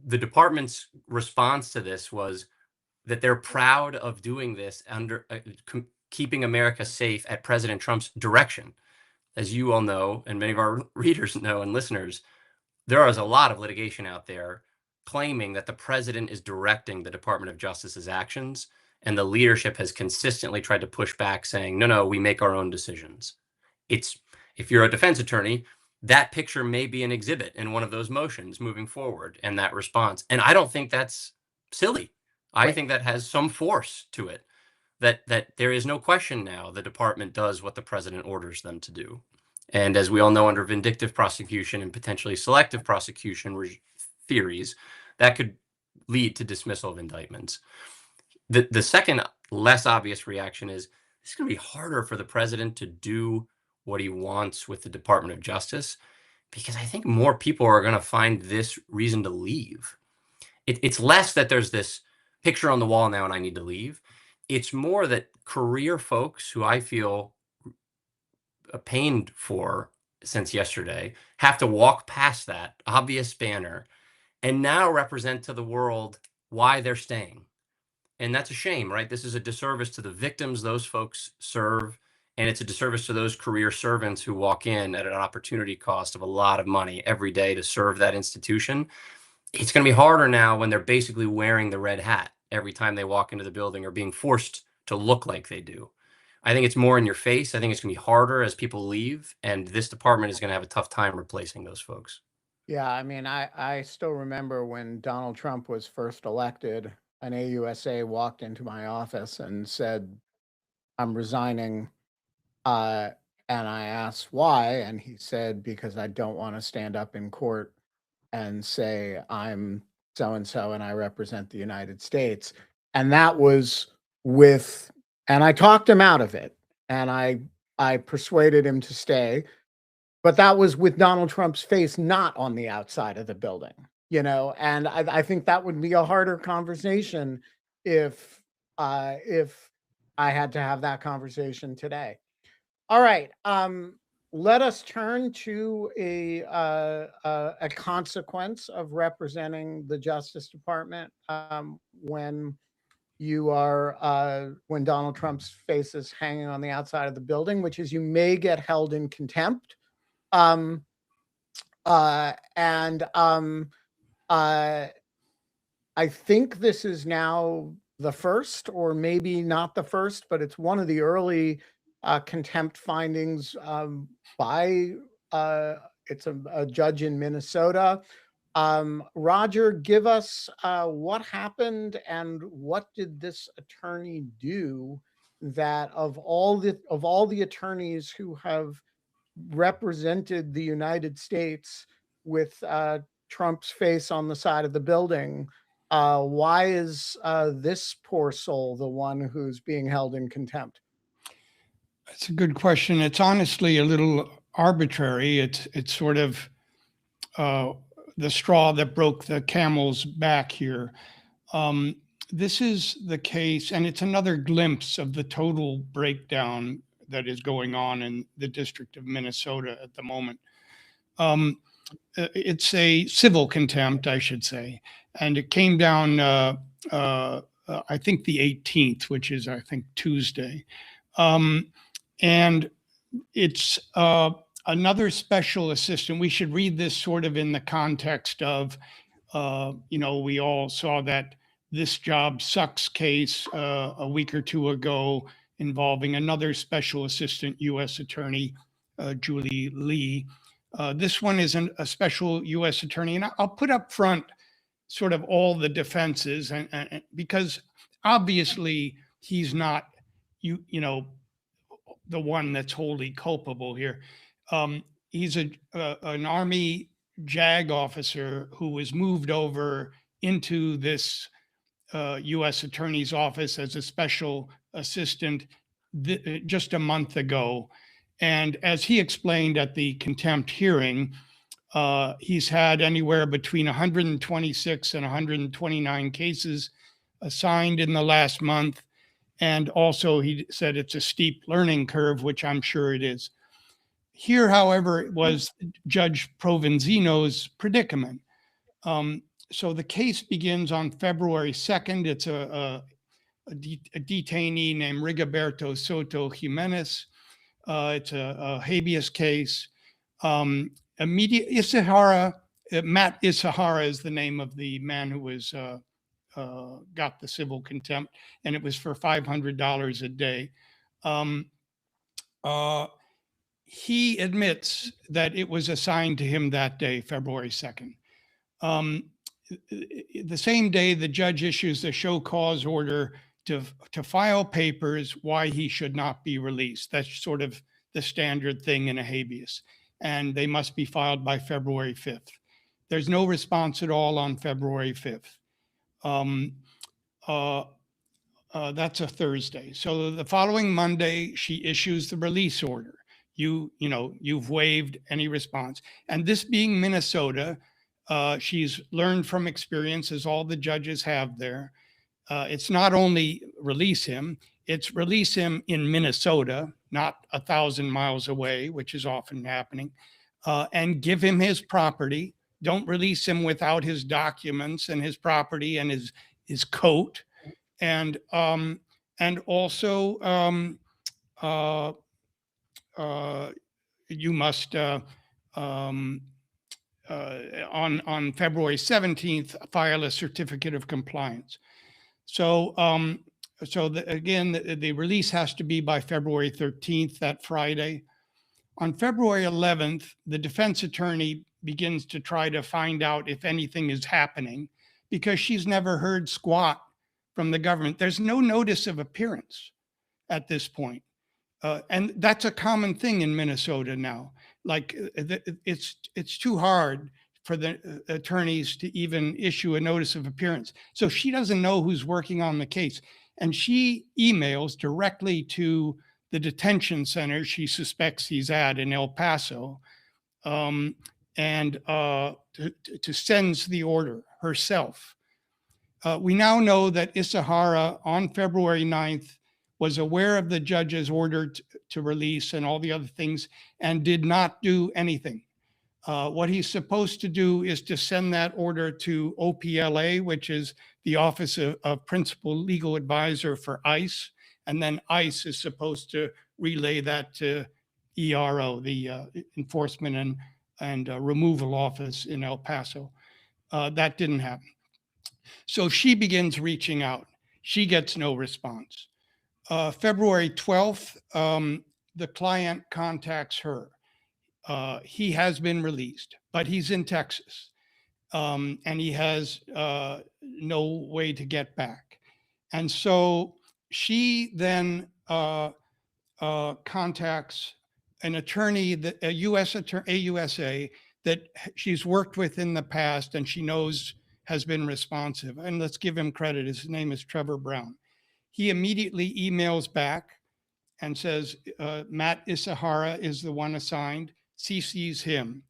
the department's response to this was that they're proud of doing this under keeping America safe at President Trump's direction. As you all know, and many of our readers know and listeners, there is a lot of litigation out there claiming that the president is directing the Department of Justice's actions, and the leadership has consistently tried to push back, saying, no, we make our own decisions. If you're a defense attorney, that picture may be an exhibit in one of those motions moving forward, and that response. And I don't think that's silly. I think that has some force to it, that there is no question now the department does what the president orders them to do. And as we all know, under vindictive prosecution and potentially selective prosecution theories, that could lead to dismissal of indictments. The second less obvious reaction is it's going to be harder for the president to do what he wants with the Department of Justice, because I think more people are going to find this reason to leave. It's less that there's this picture on the wall now and I need to leave. It's more that career folks who I feel pained for since yesterday have to walk past that obvious banner and now represent to the world why they're staying. And that's a shame, right? This is a disservice to the victims those folks serve, and it's a disservice to those career servants who walk in at an opportunity cost of a lot of money every day to serve that institution. It's going to be harder now when they're basically wearing the red hat every time they walk into the building or being forced to look like they do. I think it's more in your face. I think it's going to be harder as people leave, and this department is going to have a tough time replacing those folks.
Yeah, I mean, I still remember when Donald Trump was first elected, an AUSA walked into my office and said, I'm resigning. And I asked why, and he said, because I don't want to stand up in court and say I'm so-and-so and I represent the United States. And that was and I talked him out of it, and I persuaded him to stay. But that was with Donald Trump's face not on the outside of the building, and I think that would be a harder conversation if I had to have that conversation today. All right, let us turn to a consequence of representing the Justice Department when when Donald Trump's face is hanging on the outside of the building, which is you may get held in contempt. Um, and I think this is now the first, or maybe not the first, but it's one of the early contempt findings by it's a judge in Minnesota. Roger, give us what happened and what did this attorney do that of all the attorneys who have represented the United States with Trump's face on the side of the building, why is this poor soul the one who's being held in contempt?
That's a good question. It's honestly a little arbitrary. It's sort of the straw that broke the camel's back here. This is the case, and it's another glimpse of the total breakdown that is going on in the District of Minnesota at the moment. It's a civil contempt, I should say, and it came down, I think the 18th, which is, I think, Tuesday. And it's another special assistant. We should read this sort of in the context of, we all saw that This Job Sucks case a week or two ago involving another special assistant U.S. attorney Julie Lee. This one is a special U.S. attorney, and I'll put up front sort of all the defenses, and because obviously he's not, you know, the one that's wholly culpable here. He's an Army JAG officer who was moved over into this U.S. Attorney's office as a special assistant just a month ago. And as he explained at the contempt hearing, he's had anywhere between 126 and 129 cases assigned in the last month. And also he said it's a steep learning curve, which I'm sure it is. Here, however, it was Judge Provenzino's predicament. So the case begins on February 2nd. It's a detainee named Rigoberto Soto Jimenez. It's a habeas case. Isahara, Matt Isahara is the name of the man who was got the civil contempt, and it was for $500 a day. He admits that it was assigned to him that day, February 2nd. The same day, the judge issues a show cause order to file papers why he should not be released. That's sort of the standard thing in a habeas, and they must be filed by February 5th. There's no response at all on February 5th. That's a Thursday. So the following Monday, she issues the release order. You've waived any response. And this being Minnesota, she's learned from experience, as all the judges have there. It's not only release him, it's release him in Minnesota, not 1,000 miles away, which is often happening, and give him his property. Don't release him without his documents and his property and his coat. And also you must on February 17th file a certificate of compliance. So again, the release has to be by February 13th, that Friday. On February 11th, the defense attorney begins to try to find out if anything is happening, because she's never heard squat from the government. There's no notice of appearance at this point. And that's a common thing in Minnesota now. Like it's too hard for the attorneys to even issue a notice of appearance. So she doesn't know who's working on the case. And she emails directly to the detention center she suspects he's at in El Paso, and to sends the order herself. We now know that Isahara on February 9th was aware of the judge's order to release and all the other things and did not do anything. What he's supposed to do is to send that order to OPLA, which is the Office of Principal Legal Advisor for ICE. And then ICE is supposed to relay that to ERO, the Enforcement and Removal Office in El Paso. That didn't happen. So she begins reaching out. She gets no response. February 12th, the client contacts her. He has been released, but he's in Texas, and he has no way to get back. And so she then contacts an attorney, a AUSA that she's worked with in the past and she knows has been responsive. And let's give him credit. His name is Trevor Brown. He immediately emails back and says, Matt Isahara is the one assigned, CCs him.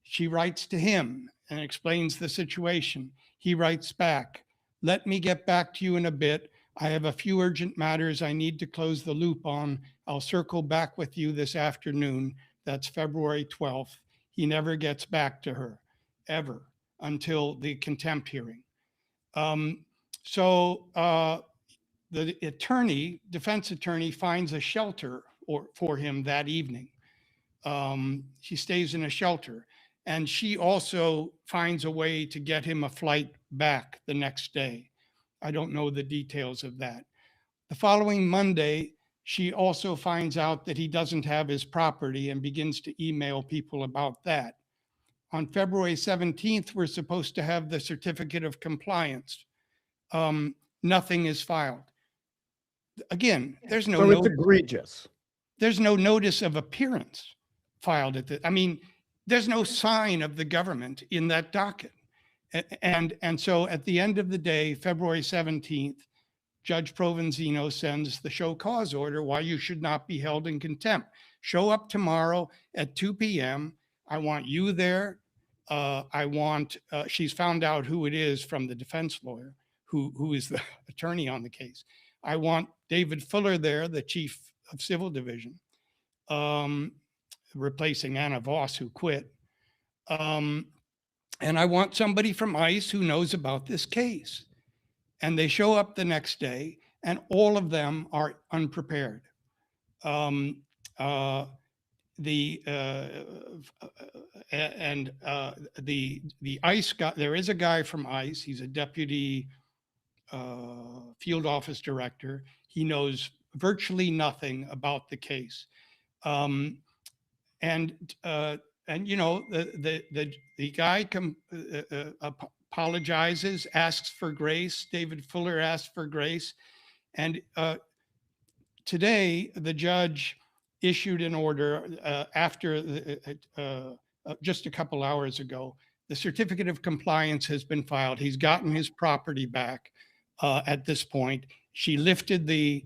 She writes to him and explains the situation. He writes back, let me get back to you in a bit. I have a few urgent matters I need to close the loop on. I'll circle back with you this afternoon. That's February 12th. He never gets back to her, ever, until the contempt hearing. The defense attorney finds a shelter for him that evening. She stays in a shelter, and she also finds a way to get him a flight back the next day. I don't know the details of that. The following Monday, she also finds out that he doesn't have his property and begins to email people about that. On February 17th, we're supposed to have the certificate of compliance. Nothing is filed. Again, there's no
So it's
notice,
egregious.
there's no notice of appearance filed at the, I mean, there's no sign of the government in that docket. And so at the end of the day, February 17th, Judge Provenzino sends the show cause order why you should not be held in contempt. Show up tomorrow at 2 p.m. I want you there. I want, she's found out who it is from the defense lawyer, who is the attorney on the case. I want David Fuller there, the chief of civil division, replacing Anna Voss, who quit. And I want somebody from ICE who knows about this case. And they show up the next day, and all of them are unprepared. The ICE guy, there is a guy from ICE. He's a deputy field office director. He knows virtually nothing about the case. And you know, the guy apologizes, asks for grace. David Fuller asked for grace. And today, the judge issued an order after just a couple hours ago. The certificate of compliance has been filed. He's gotten his property back at this point. She lifted the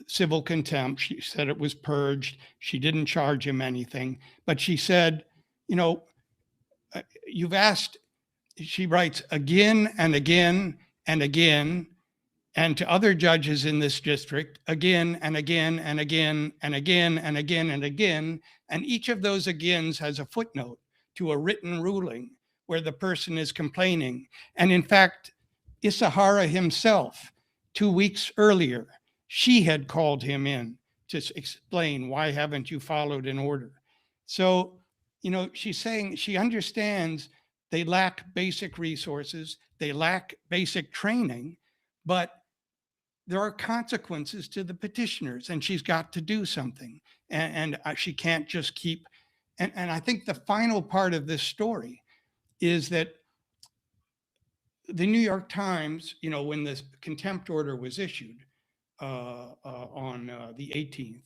civil contempt. She said it was purged. She didn't charge him anything, but she said, you know, you've asked, she writes again and again and again, and to other judges in this district, again and again and again and again and again and again. And each of those agains has a footnote to a written ruling where the person is complaining. And in fact, Isahara himself, 2 weeks earlier, she had called him in to explain, why haven't you followed an order? So, you know, she's saying she understands they lack basic resources, they lack basic training, but there are consequences to the petitioners, and she's got to do something. And she can't just keep, and I think the final part of this story is that the New York Times, you know, when this contempt order was issued on the 18th,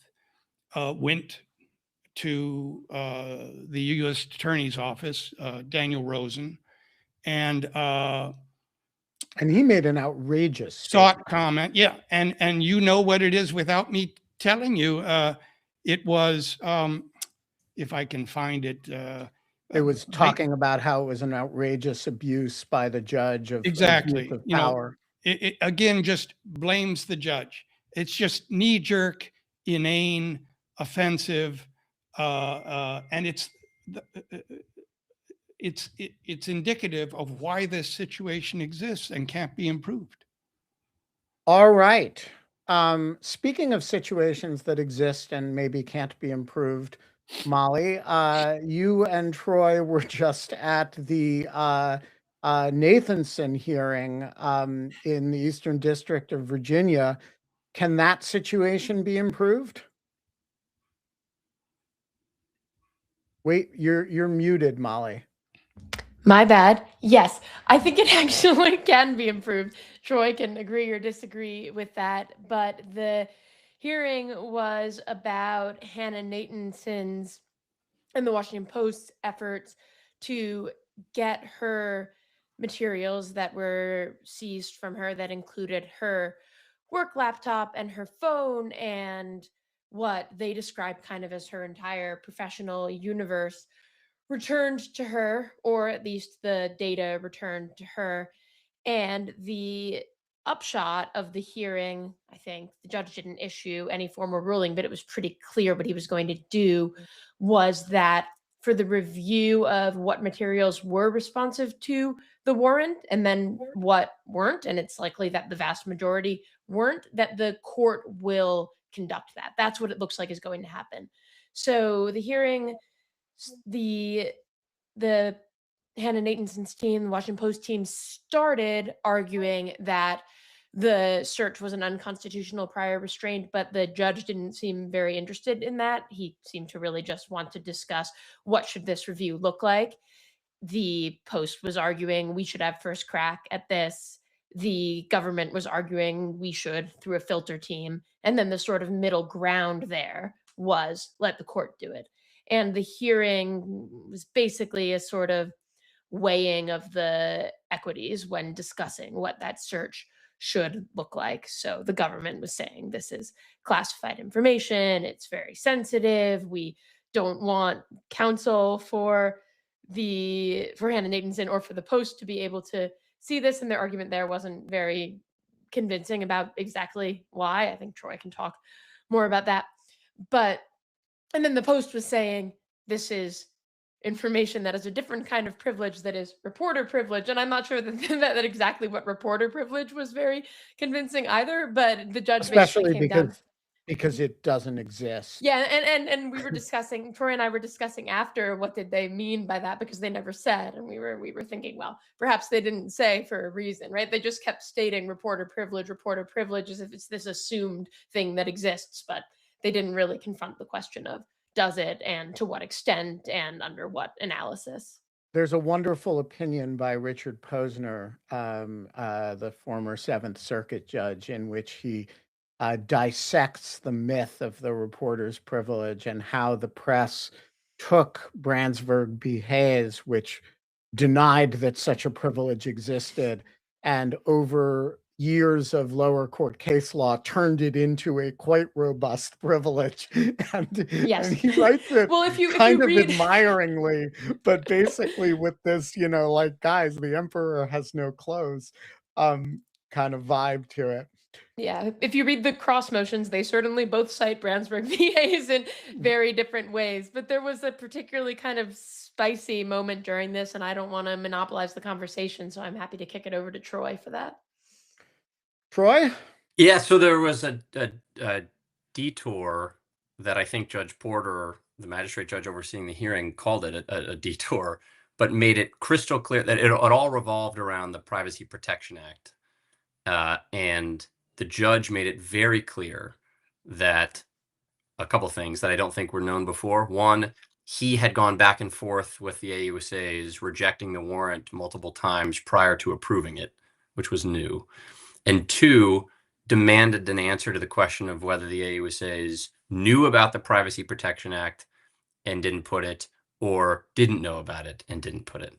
went to the U.S. Attorney's Office, Daniel Rosen, and
he made an outrageous
sought comment. Yeah, and you know what it is without me telling you. It was, if I can find it.
It was talking about how it was an outrageous abuse by the judge of
exactly
of
you
power.
know, it again just blames the judge. It's just knee-jerk, inane, offensive, and it's indicative of why this situation exists and can't be improved.
All right. Speaking of situations that exist and maybe can't be improved, Molly, you and Troy were just at the Nathanson hearing in the Eastern District of Virginia. Can that situation be improved? Wait, you're muted, Molly.
My bad. Yes, I think it actually can be improved. Troy can agree or disagree with that, but the hearing was about Hannah Nathanson's and the Washington Post's efforts to get her materials that were seized from her that included her work laptop and her phone and what they described kind of as her entire professional universe returned to her, or at least the data returned to her. And the upshot of the hearing, I think the judge didn't issue any formal ruling, but it was pretty clear what he was going to do was that for the review of what materials were responsive to the warrant and then what weren't, and it's likely that the vast majority weren't, that the court will conduct that. That's what it looks like is going to happen. So the hearing, the Hannah Nathanson's team, the Washington Post team, started arguing that the search was an unconstitutional prior restraint, but the judge didn't seem very interested in that. He seemed to really just want to discuss what should this review look like. The Post was arguing we should have first crack at this. The government was arguing we should through a filter team. And then the sort of middle ground there was let the court do it. And the hearing was basically a sort of weighing of the equities when discussing what that search should look like. So the government was saying this is classified information, it's very sensitive, we don't want counsel for Hannah Nathanson or for the Post to be able to see this, and their argument there wasn't very convincing about exactly why. I think Troy can talk more about that. And then the Post was saying this is information that is a different kind of privilege that is reporter privilege. And I'm not sure that exactly what reporter privilege was very convincing either, but the judge
Especially
basically came down.
because it doesn't exist.
Yeah, and we were discussing, Troy and I were discussing after what did they mean by that, because they never said, and we were thinking, well, perhaps they didn't say for a reason, right? They just kept stating reporter privilege as if it's this assumed thing that exists, but they didn't really confront the question of does it and to what extent and under what analysis.
There's a wonderful opinion by Richard Posner, the former Seventh Circuit judge, in which he dissects the myth of the reporter's privilege and how the press took Brandsburg v. Hayes, which denied that such a privilege existed, and over years of lower court case law turned it into a quite robust privilege. And,
Yes.
and he writes it
Well, if you
read admiringly, but basically with this, like, guys, the emperor has no clothes kind of vibe to it.
Yeah, if you read the cross motions, they certainly both cite Brandsburg v. Hayes in very different ways. But there was a particularly kind of spicy moment during this, and I don't want to monopolize the conversation, so I'm happy to kick it over to Troy for that.
Troy?
Yeah, so there was a detour that I think Judge Porter, the magistrate judge overseeing the hearing, called it a detour, but made it crystal clear that it all revolved around the Privacy Protection Act. And the judge made it very clear that a couple things that I don't think were known before. One, he had gone back and forth with the AUSAs, rejecting the warrant multiple times prior to approving it, which was new. And two, demanded an answer to the question of whether the AUSAs knew about the Privacy Protection Act and didn't put it, or didn't know about it and didn't put it.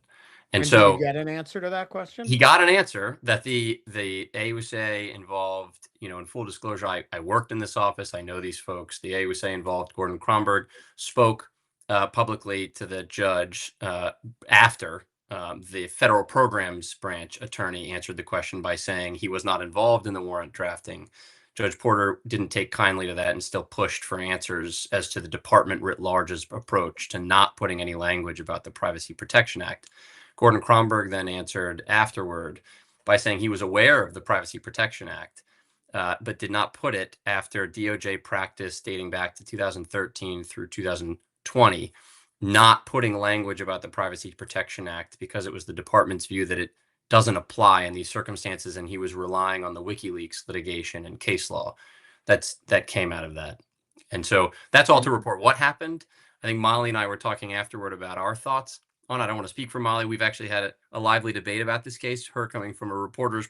And so
did you get an answer to that question?
He got an answer that the AUSA involved, in full disclosure, I worked in this office. I know these folks. The AUSA involved, Gordon Kromberg, spoke publicly to the judge after the federal programs branch attorney answered the question by saying he was not involved in the warrant drafting. Judge Porter didn't take kindly to that and still pushed for answers as to the department writ large's approach to not putting any language about the Privacy Protection Act. Gordon Kromberg then answered afterward by saying he was aware of the Privacy Protection Act, but did not put it after DOJ practice dating back to 2013 through 2020, not putting language about the Privacy Protection Act because it was the department's view that it doesn't apply in these circumstances, and he was relying on the WikiLeaks litigation and case law that came out of that. And so that's all to report what happened. I think Molly and I were talking afterward about our thoughts on. I don't want to speak for Molly. We've actually had a lively debate about this case, her coming from a reporter's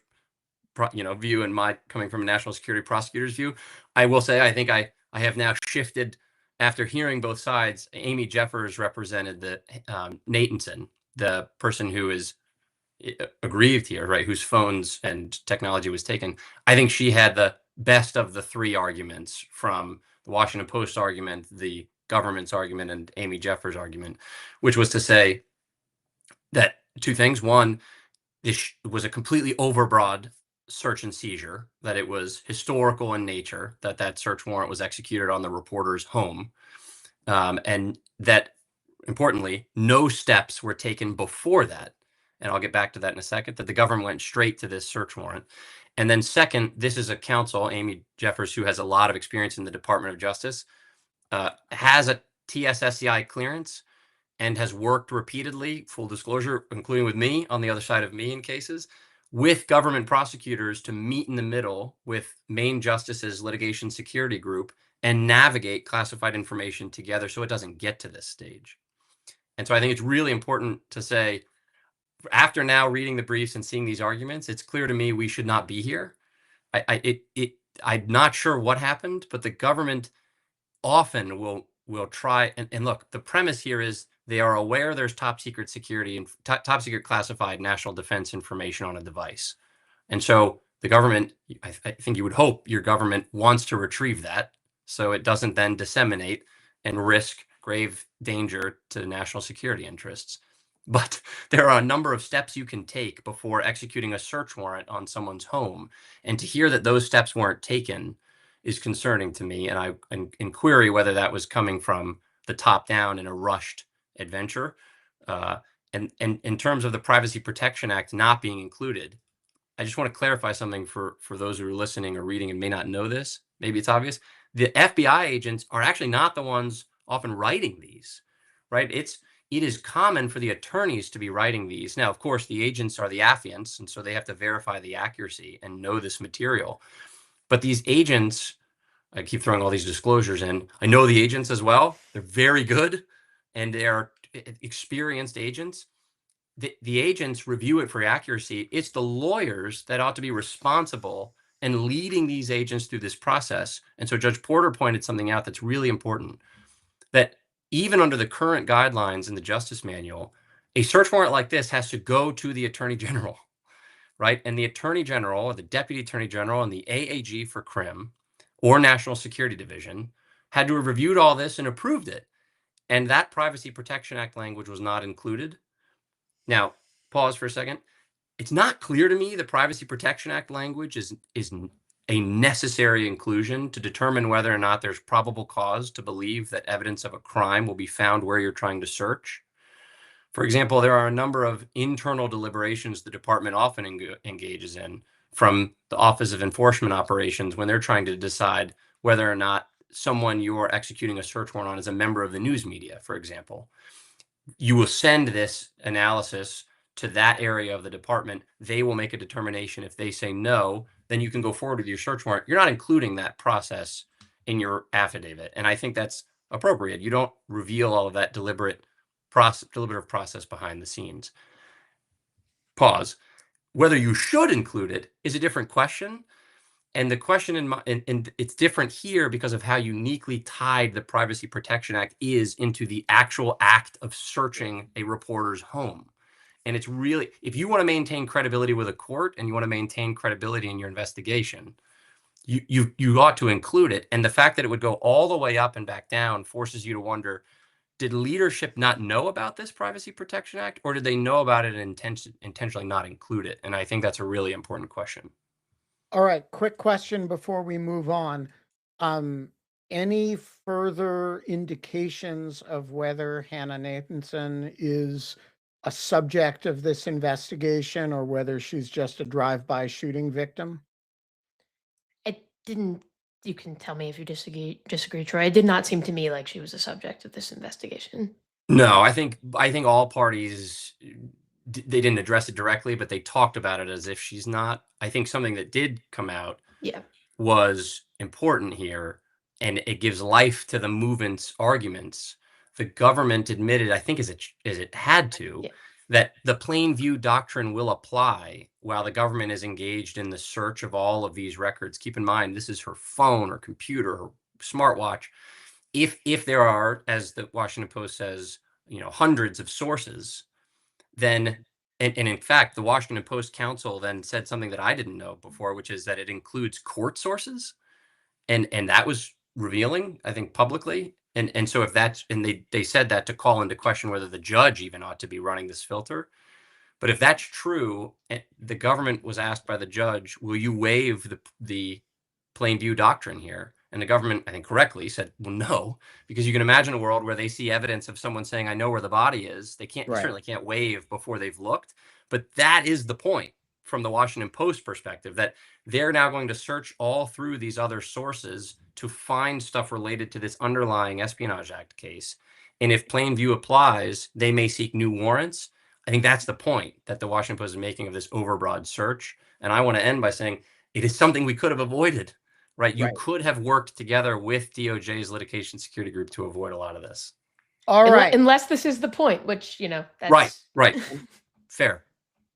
view and my coming from a national security prosecutor's view. I will say I think I have now shifted after hearing both sides. Amy Jeffers represented the Nathanson, the person who is aggrieved here, right, whose phones and technology was taken. I think she had the best of the three arguments, from the Washington Post argument, the government's argument, and Amy Jeffers' argument, which was to say that two things. One, this was a completely overbroad search and seizure, that it was historical in nature, that search warrant was executed on the reporter's home, and that, importantly, no steps were taken before that. And I'll get back to that in a second, that the government went straight to this search warrant. And then second, this is a counsel, Amy Jeffers, who has a lot of experience in the Department of Justice, has a TSSCI clearance, and has worked repeatedly, full disclosure, including with me on the other side of me in cases, with government prosecutors to meet in the middle with Main Justice's litigation security group and navigate classified information together so it doesn't get to this stage. And so I think it's really important to say, after now reading the briefs and seeing these arguments, it's clear to me we should not be here. I'm not sure what happened, but the government often will try and look, the premise here is they are aware there's top secret security and top secret classified national defense information on a device. And so the government, I think you would hope your government wants to retrieve that so it doesn't then disseminate and risk grave danger to national security interests. But there are a number of steps you can take before executing a search warrant on someone's home. And to hear that those steps weren't taken is concerning to me. And I query whether that was coming from the top down in a rushed adventure. And in terms of the Privacy Protection Act not being included, I just want to clarify something for those who are listening or reading and may not know this. Maybe it's obvious. The FBI agents are actually not the ones often writing these, right? It is common for the attorneys to be writing these. Now, of course, the agents are the affiants, and so they have to verify the accuracy and know this material. But these agents, I keep throwing all these disclosures in. I know the agents as well. They're very good, and they are experienced agents. The agents review it for accuracy. It's the lawyers that ought to be responsible and leading these agents through this process. And so Judge Porter pointed something out that's really important, that even under the current guidelines in the Justice Manual, a search warrant like this has to go to the Attorney General, right? And the Attorney General or the Deputy Attorney General and the AAG for CRIM or National Security Division had to have reviewed all this and approved it. And that Privacy Protection Act language was not included. Now, pause for a second. It's not clear to me the Privacy Protection Act language is a necessary inclusion to determine whether or not there's probable cause to believe that evidence of a crime will be found where you're trying to search. For example, there are a number of internal deliberations the department often engages in from the Office of Enforcement Operations when they're trying to decide whether or not someone you're executing a search warrant on is a member of the news media, for example. You will send this analysis to that area of the department. They will make a determination. If they say no, then you can go forward with your search warrant. You're not including that process in your affidavit. And I think that's appropriate. You don't reveal all of that deliberative process behind the scenes. Pause. Whether you should include it is a different question. And the question and it's different here because of how uniquely tied the Privacy Protection Act is into the actual act of searching a reporter's home. And it's really, if you want to maintain credibility with a court and you want to maintain credibility in your investigation, you ought to include it. And the fact that it would go all the way up and back down forces you to wonder, did leadership not know about this Privacy Protection Act, or did they know about it and intentionally not include it? And I think that's a really important question.
All right, quick question before we move on. Any further indications of whether Hannah Nathanson is a subject of this investigation or whether she's just a drive-by shooting victim?
You can tell me if you disagree, Troy. It did not seem to me like she was a subject of this investigation.
No, I think all parties, they didn't address it directly, but they talked about it as if she's not. I think something that did come out was important here, and it gives life to the movement's arguments. The government admitted, I think as it had to, that the plain view doctrine will apply while the government is engaged in the search of all of these records. Keep in mind, this is her phone or computer or smartwatch. If there are, as the Washington Post says, hundreds of sources, then, and in fact, the Washington Post counsel then said something that I didn't know before, which is that it includes court sources. And that was revealing, I think, publicly. And so if that's, and they said that to call into question whether the judge even ought to be running this filter. But if that's true, the government was asked by the judge, will you waive the plain view doctrine here? And the government, I think correctly, said, well, no, because you can imagine a world where they see evidence of someone saying, I know where the body is. They certainly can't waive before they've looked. But that is the point from the Washington Post perspective, that they're now going to search all through these other sources to find stuff related to this underlying Espionage Act case. And if plain view applies, they may seek new warrants. I think that's the point that the Washington Post is making of this overbroad search. And I want to end by saying it is something we could have avoided, right? You could have worked together with DOJ's litigation security group to avoid a lot of this.
All right.
Unless this is the point, which, that's
right. Fair.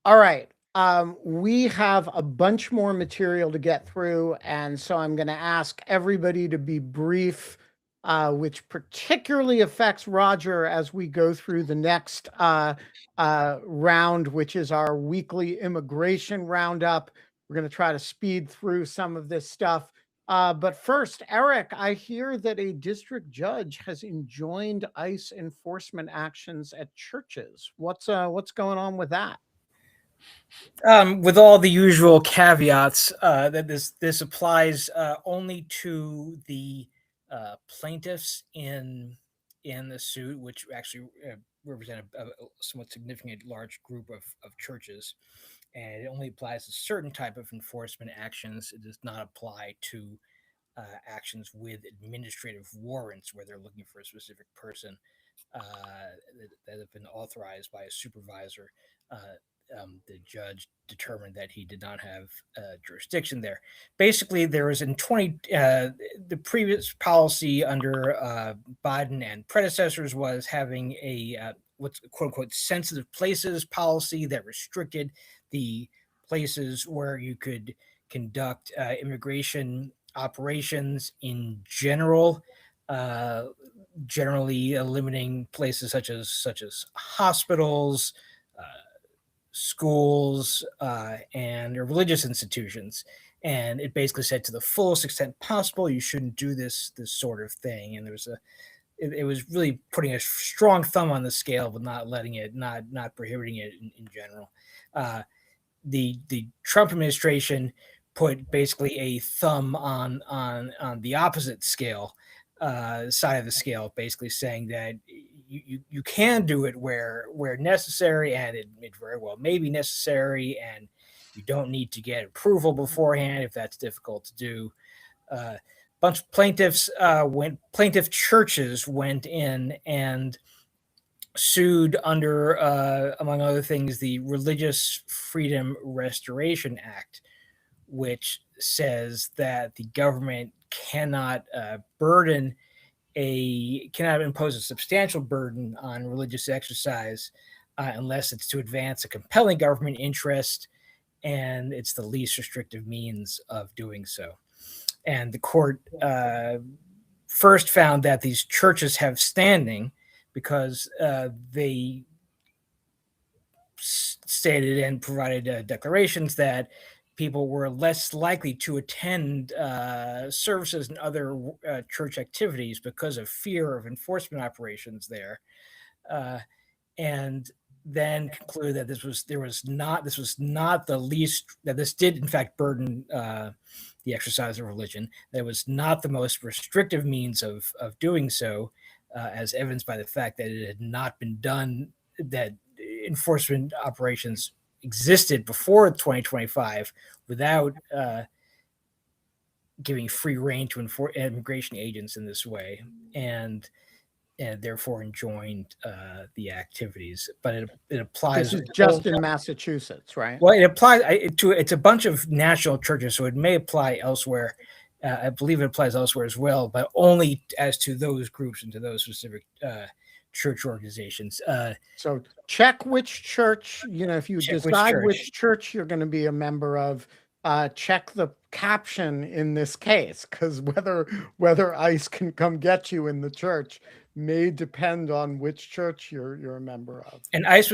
All right. We have a bunch more material to get through, and so I'm going to ask everybody to be brief, which particularly affects Roger as we go through the next round, which is our weekly immigration roundup. We're going to try to speed through some of this stuff. But first, Eric, I hear that a district judge has enjoined ICE enforcement actions at churches. What's going on with that?
With all the usual caveats, that this applies only to the plaintiffs in the suit, which actually represent a somewhat significant large group of churches, and it only applies to certain type of enforcement actions. It does not apply to actions with administrative warrants where they're looking for a specific person that have been authorized by a supervisor. The judge determined that he did not have jurisdiction there. Basically, there was the previous policy under Biden and predecessors was having a what's quote unquote sensitive places policy that restricted the places where you could conduct immigration operations in general, generally limiting places such as hospitals, schools, and religious institutions. And it basically said to the fullest extent possible, you shouldn't do this sort of thing. And it was really putting a strong thumb on the scale, but not letting it, not prohibiting it in general. The Trump administration put basically a thumb on the opposite scale, side of the scale, basically saying that you can do it where necessary, and it very well may be necessary, and you don't need to get approval beforehand if that's difficult to do. Bunch of plaintiff churches went in and sued under, among other things, the Religious Freedom Restoration Act, which says that the government cannot impose a substantial burden on religious exercise unless it's to advance a compelling government interest, and it's the least restrictive means of doing so. And the court first found that these churches have standing because they stated and provided declarations that people were less likely to attend services and other church activities because of fear of enforcement operations there, and then concluded that this did in fact burden the exercise of religion. That was not the most restrictive means of doing so, as evidenced by the fact that it had not been done, that enforcement operations existed before 2025 without giving free rein to immigration agents in this way, and therefore enjoined the activities. But it applies.
This is just in Massachusetts, right?
Well, it applies it's a bunch of national churches, so it may apply elsewhere. I believe it applies elsewhere as well, but only as to those groups and to those specific church organizations.
So check which church, if you decide which church you're going to be a member of, check the caption in this case, because whether ICE can come get you in the church may depend on which church you're a member of.
And DHS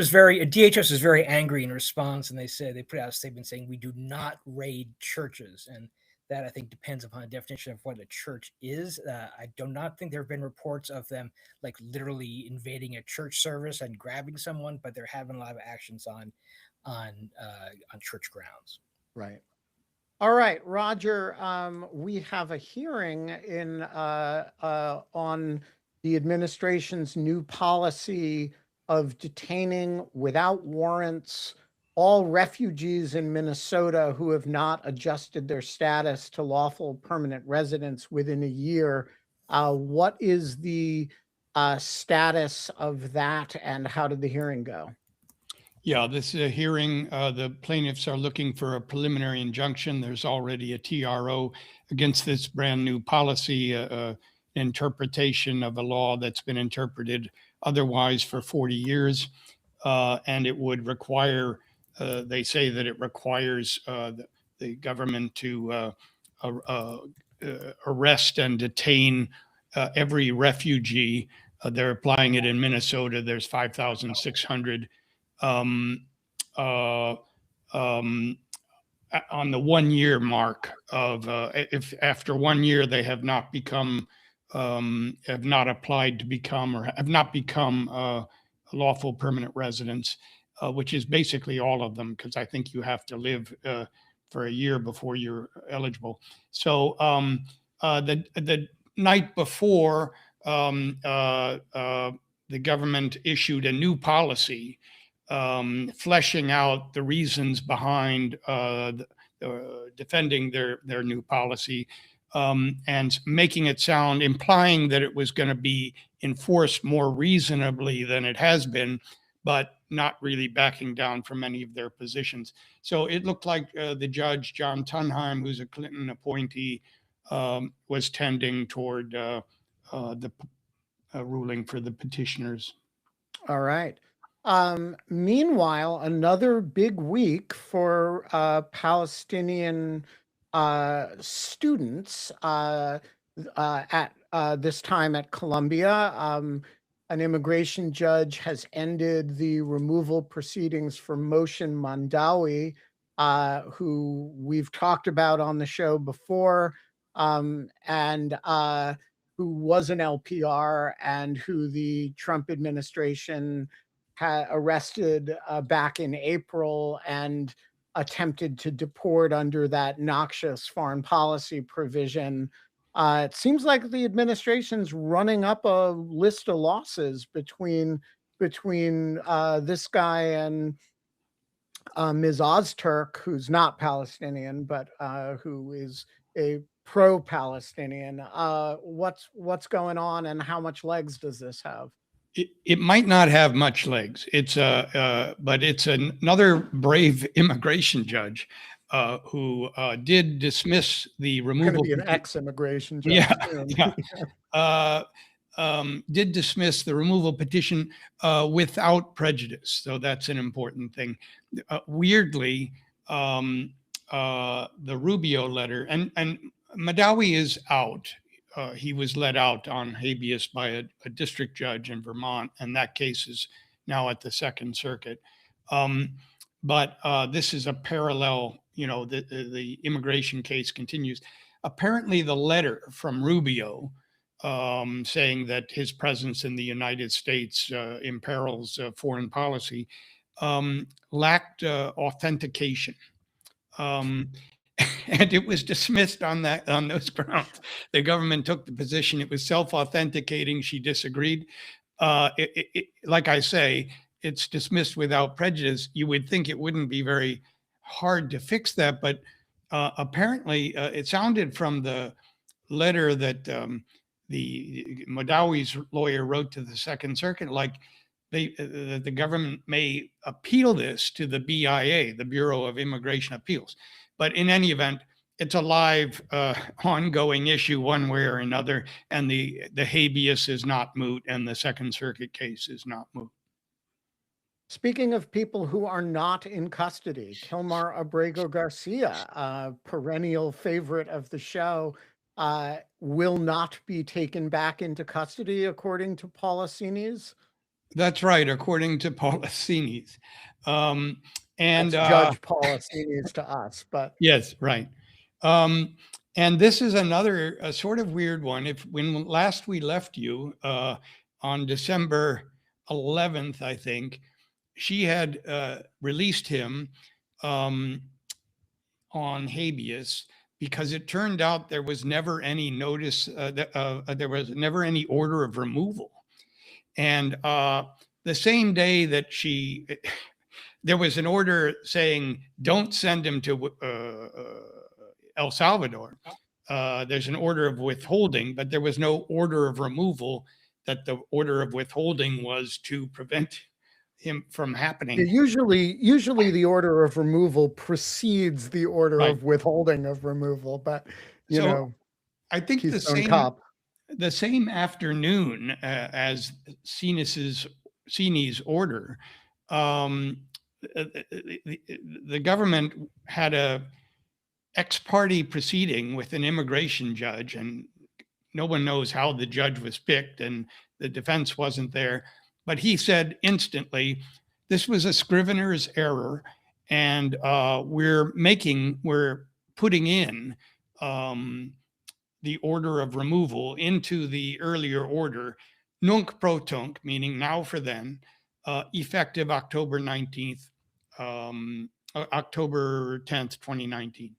was very angry in response, and they put out a statement saying, we do not raid churches. And that, I think, depends upon the definition of what a church is. I do not think there have been reports of them like literally invading a church service and grabbing someone, but there have been a lot of actions on church grounds.
Right. All right, Roger. We have a hearing on the administration's new policy of detaining without warrants all refugees in Minnesota who have not adjusted their status to lawful permanent residence within a year. What is the status of that, and how did the hearing go?
Yeah, this is a hearing. The plaintiffs are looking for a preliminary injunction. There's already a TRO against this brand new policy, interpretation of a law that's been interpreted otherwise for 40 years. And it would require, they say that it requires the government to arrest and detain every refugee. They're applying it in Minnesota. There's 5,600. On the 1 year mark of if after 1 year they have not become have not applied to become or have not become lawful permanent residents, which is basically all of them, because I think you have to live for a year before you're eligible. So the night before, the government issued a new policy fleshing out the reasons behind defending their new policy, and making it sound, implying that it was going to be enforced more reasonably than it has been, but not really backing down from any of their positions. So it looked like the judge, John Tunheim, who's a Clinton appointee, was tending toward the ruling for the petitioners.
All right. Meanwhile, another big week for Palestinian students at this time at Columbia. An immigration judge has ended the removal proceedings for Moshe Mandawi, who we've talked about on the show before, and who was an LPR and who the Trump administration had arrested back in April and attempted to deport under that noxious foreign policy provision. It seems like the administration's running up a list of losses between this guy and Ms. Ozturk, who's not Palestinian, but who is a pro-Palestinian. What's going on, and how much legs does this have?
It might not have much legs. But it's another brave immigration judge who did dismiss the removal.
Going to be an ex-immigration judge.
Did dismiss the removal petition without prejudice. So that's an important thing. Weirdly, the Rubio letter, and Mandawi is out. He was let out on habeas by a district judge in Vermont, and that case is now at the Second Circuit. But this is a parallel, the immigration case continues. Apparently the letter from Rubio saying that his presence in the United States imperils foreign policy lacked authentication. And it was dismissed on those grounds. The government took the position it was self-authenticating. She disagreed. Like I say, it's dismissed without prejudice. You would think it wouldn't be very hard to fix that, but apparently it sounded from the letter that the Mandawi's lawyer wrote to the Second Circuit, like the government may appeal this to the BIA, the Bureau of Immigration Appeals. But in any event, it's a live, ongoing issue one way or another, and the habeas is not moot, and the Second Circuit case is not moot.
Speaking of people who are not in custody, Kilmar Abrego Garcia, a perennial favorite of the show, will not be taken back into custody, according to Policinis.
That's right, according to Policinis. And
Judge Policinis to us, but
yes, right. And this is another sort of weird one. When last we left you on December 11th, I think, she had released him on habeas because it turned out there was never any notice, there was never any order of removal. And the same day that there was an order saying, don't send him to El Salvador. There's an order of withholding, but there was no order of removal, that the order of withholding was to prevent him from
Yeah,
happening.
usually the order of removal precedes the order
Right.
of withholding of removal, but you
So
know,
I think the
Keystone
same
Cop.
afternoon as Sini's order, the government had a ex parte proceeding with an immigration judge, and no one knows how the judge was picked, and the defense wasn't there. But he said instantly, this was a scrivener's error, and we're putting in the order of removal into the earlier order, nunc pro tunc, meaning now for then, effective October 19th, October 10th, 2019.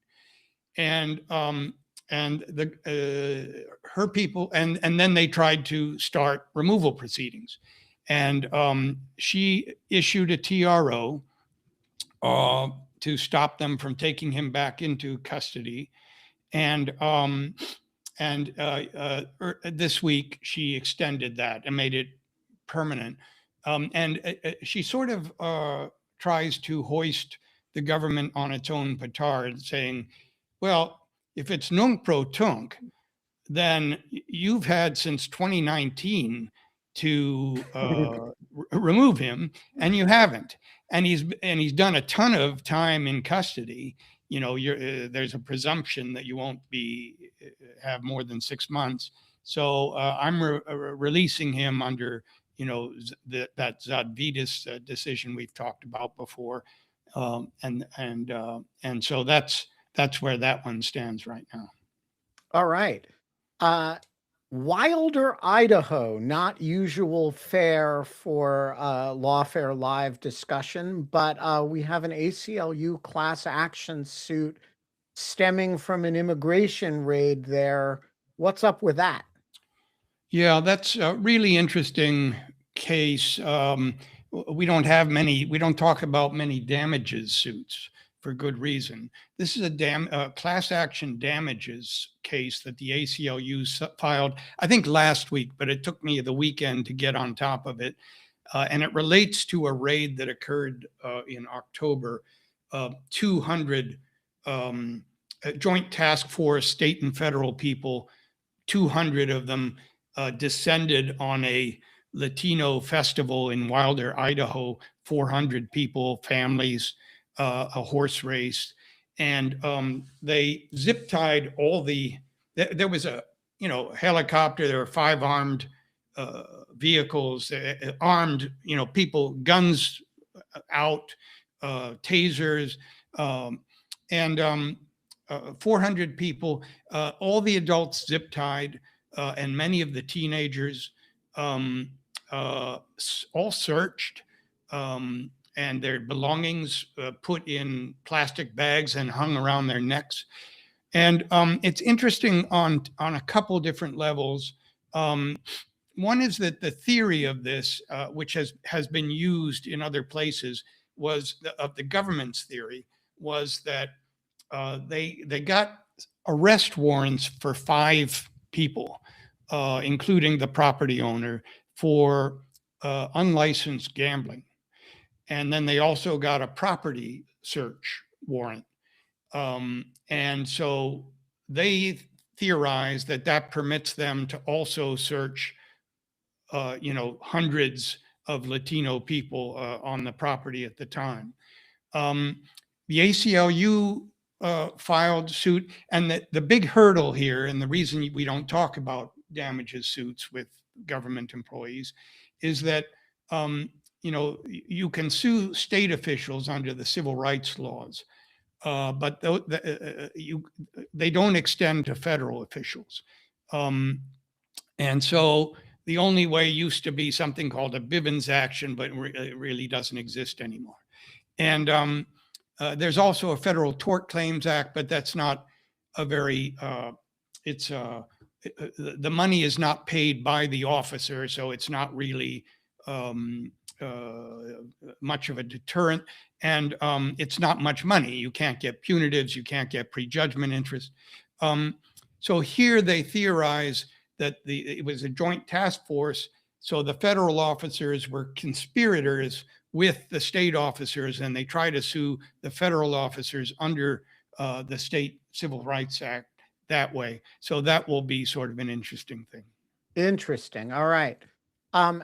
And her people, and then they tried to start removal proceedings. And she issued a TRO to stop them from taking him back into custody. And this week she extended that and made it permanent. She sort of tries to hoist the government on its own petard, saying, well, if it's nunc pro tunc, then you've had since 2019 to remove him, and you haven't. And he's done a ton of time in custody. You know, there's a presumption that you won't have more than 6 months. So I'm releasing him under, you know, that Zadvitas decision we've talked about before, and so that's where that one stands right now.
All right. Wilder, Idaho, not usual fare for Lawfare Live discussion, but we have an ACLU class action suit stemming from an immigration raid there. What's up with that?
Yeah, that's a really interesting case. We don't talk about many damages suits for good reason. This is a class action damages case that the ACLU filed, I think last week, but it took me the weekend to get on top of it. And it relates to a raid that occurred in October. 200 joint task force, state and federal people, 200 of them descended on a Latino festival in Wilder, Idaho, 400 people, families, a horse race. And they zip tied there was a, helicopter, there were 5 armed vehicles, armed, people, guns out, tasers, and 400 people, all the adults zip tied, and many of the teenagers all searched, and their belongings put in plastic bags and hung around their necks. And it's interesting on a couple different levels. One is that the theory of this, which has been used in other places, of the government's theory, was that they got arrest warrants for 5 people, including the property owner, for unlicensed gambling. And then they also got a property search warrant. And so they theorized that permits them to also search, hundreds of Latino people on the property at the time. The ACLU filed suit, and the big hurdle here, and the reason we don't talk about damages suits with government employees, is that you can sue state officials under the civil rights laws, but they don't extend to federal officials. And so the only way used to be something called a Bivens action, but it really doesn't exist anymore. And there's also a Federal Tort Claims Act, but that's not a very, the money is not paid by the officer, so it's not really much of a deterrent, and it's not much money. You can't get punitives, you can't get prejudgment interest. So here they theorize that it was a joint task force, so the federal officers were conspirators with the state officers, and they try to sue the federal officers under the State Civil Rights Act that way. So that will be sort of an interesting thing.
Interesting. All right.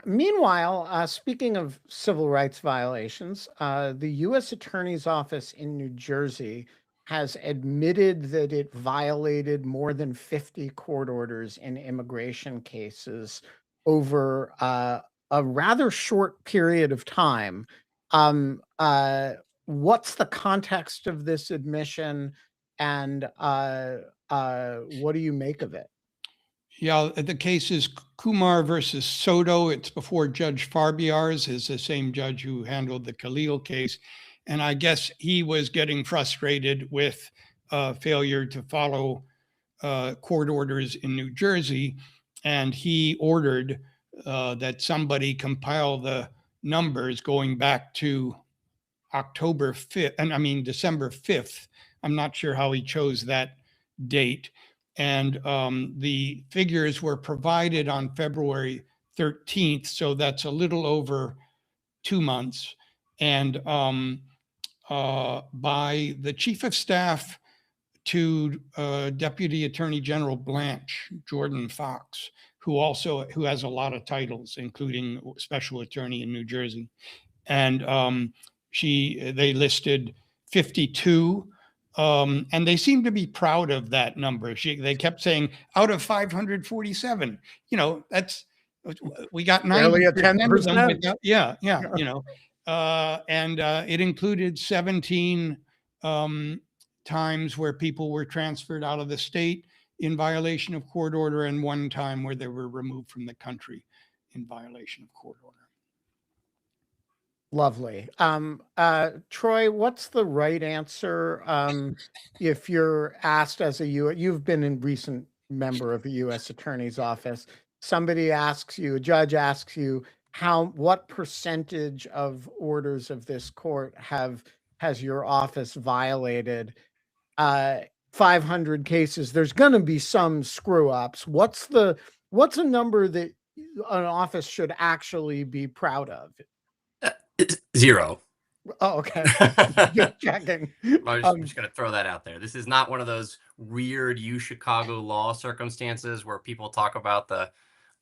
Meanwhile, speaking of civil rights violations, the U.S. Attorney's Office in New Jersey has admitted that it violated more than 50 court orders in immigration cases over a rather short period of time. What's the context of this admission, and what do you make of it?
Yeah, the case is Kumar versus Soto. It's before Judge Farbiar's, is the same judge who handled the Khalil case. And I guess he was getting frustrated with failure to follow court orders in New Jersey. And he ordered that somebody compile the numbers going back to October 5th, and I mean December 5th. I'm not sure how he chose that date. And the figures were provided on February 13th, so that's a little over 2 months. And by the Chief of Staff to Deputy Attorney General Blanche, Jordan Fox, who has a lot of titles, including Special Attorney in New Jersey. And they listed 52. And they seem to be proud of that number. They kept saying out of 547, we got 90% of them without, yeah, and it included 17 times where people were transferred out of the state in violation of court order, and one time where they were removed from the country in violation of court order.
Lovely. Troy, what's the right answer? If you're asked as you've been a recent member of the U.S. Attorney's Office, somebody asks you, a judge asks you, what percentage of orders of this court has your office violated? 500 cases, there's going to be some screw ups. What's a number that an office should actually be proud of?
0.
Oh, okay. Just checking.
I'm just going to throw that out there. This is not one of those weird Chicago law circumstances where people talk about the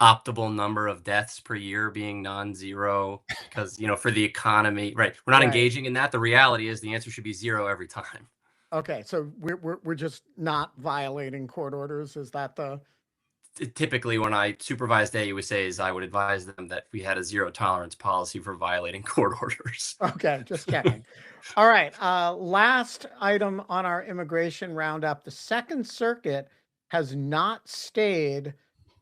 optimal number of deaths per year being non-zero because, for the economy, right? We're not engaging in that. The reality is the answer should be 0 every time.
Okay, so we're just not violating court orders. Is that the?
Typically, when I supervised AUSAs, I would advise them that we had a 0 tolerance policy for violating court orders.
Okay, just checking. All right, last item on our immigration roundup. The Second Circuit has not stayed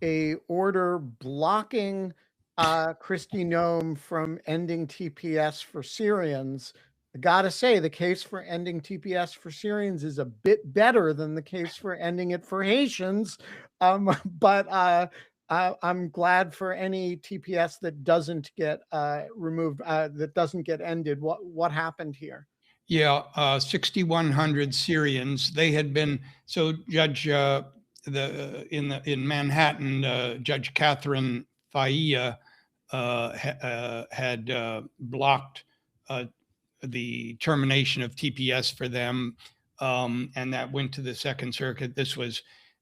a order blocking Kristi Noem from ending TPS for Syrians. I gotta say, the case for ending TPS for Syrians is a bit better than the case for ending it for Haitians. But I'm glad for any TPS that doesn't get removed, that doesn't get ended. What happened here?
Yeah, 6,100 Syrians. They had been, so Judge in Manhattan, Judge Catherine Failla had blocked the termination of TPS for them, and that went to the Second Circuit. This was,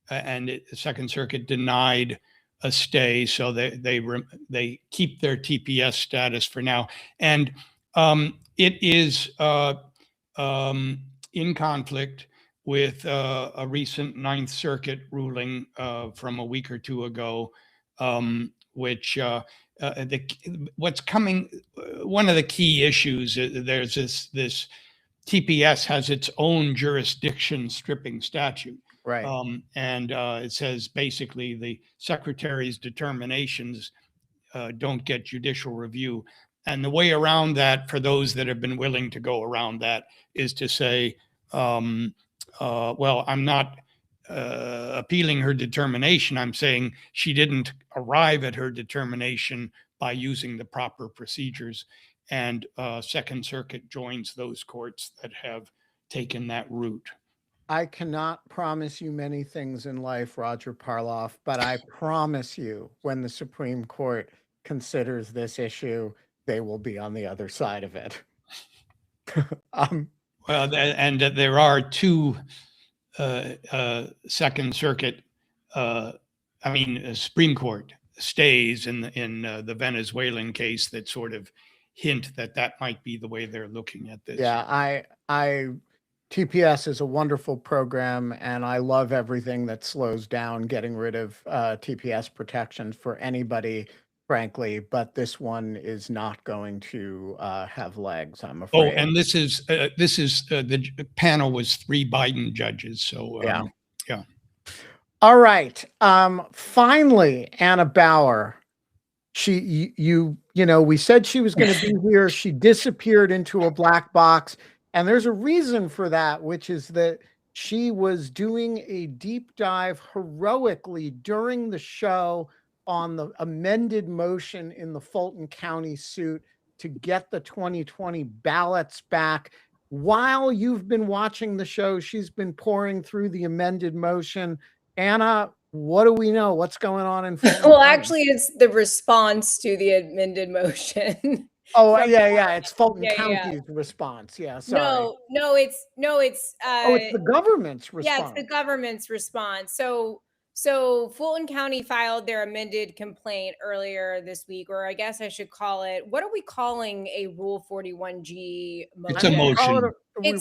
the Second Circuit denied a stay, so they keep their TPS status for now, and it is in conflict with a recent Ninth Circuit ruling from a week or two ago, which what's coming, one of the key issues, there's this TPS has its own jurisdiction stripping statute.
Right.
And it says basically the secretary's determinations don't get judicial review. And the way around that, for those that have been willing to go around that, is to say, well, I'm not appealing her determination. I'm saying she didn't arrive at her determination by using the proper procedures. And Second Circuit joins those courts that have taken that route.
I cannot promise you many things in life, Roger Parloff, but I promise you when the Supreme Court considers this issue, they will be on the other side of it. um,
Well, there are two Second Circuit, Supreme Court stays in the Venezuelan case that sort of hint that might be the way they're looking at this.
yeah, TPS is a wonderful program, and I love everything that slows down getting rid of TPS protections for anybody, frankly, but this one is not going to have legs, I'm
Oh,
afraid.
and this is the panel was 3 Biden judges. So
Yeah.
yeah.
All right. Finally, Anna Bauer. We said she was going to be here. She disappeared into a black box. And there's a reason for that, which is that she was doing a deep dive heroically during the show on the amended motion in the Fulton County suit to get the 2020 ballots back. While you've been watching the show, she's been pouring through the amended motion. Anna, what do we know? What's going on in Fulton
Well,
County?
actually, it's the response to the amended motion.
Oh,
from
yeah. It's Fulton
Yeah, yeah.
County's response. Yeah, sorry.
No, it's
It's the government's
yeah,
response.
it's the government's response. So Fulton County filed their amended complaint earlier this week, or I guess I should call it, what are we calling a Rule 41G motion?
It's a motion.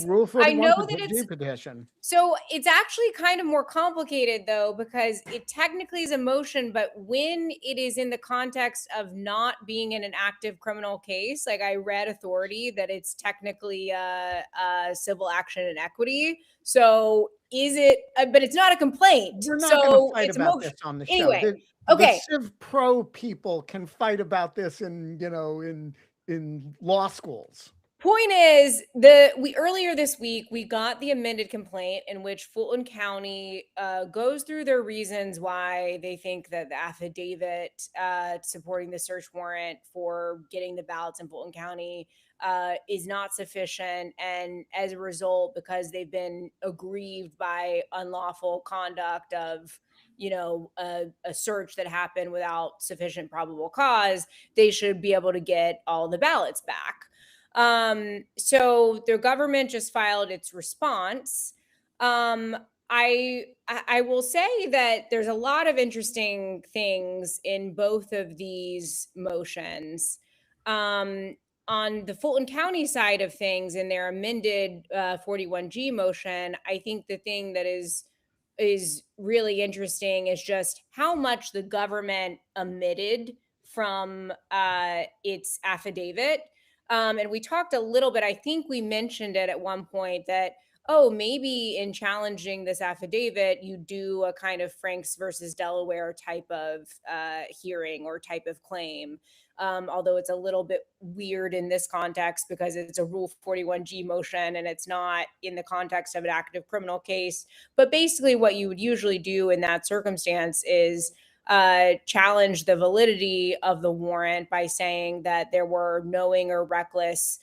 Rule
I know
41
that it's
petition.
So it's actually kind of more complicated, though, because it technically is a motion, but when it is in the context of not being in an active criminal case, like I read authority that it's technically a civil action in equity. So is it? But it's not a complaint.
We're not
so
going to fight
it's a
about
motion.
this on the
Anyway,
show.
okay.
The Civ Pro people can fight about this in law schools.
Point is, we earlier this week we got the amended complaint in which Fulton County goes through their reasons why they think that the affidavit supporting the search warrant for getting the ballots in Fulton County is not sufficient, and as a result, because they've been aggrieved by unlawful conduct of a search that happened without sufficient probable cause, they should be able to get all the ballots back. So their government just filed its response. I will say that there's a lot of interesting things in both of these motions. On the Fulton County side of things, in their amended 41G motion, I think the thing that is really interesting is just how much the government omitted from its affidavit. And we talked a little bit, I think we mentioned it at one point that, maybe in challenging this affidavit, you do a kind of Franks versus Delaware type of hearing or type of claim. Although it's a little bit weird in this context because it's a Rule 41G motion and it's not in the context of an active criminal case. But basically what you would usually do in that circumstance is challenge the validity of the warrant by saying that there were knowing or reckless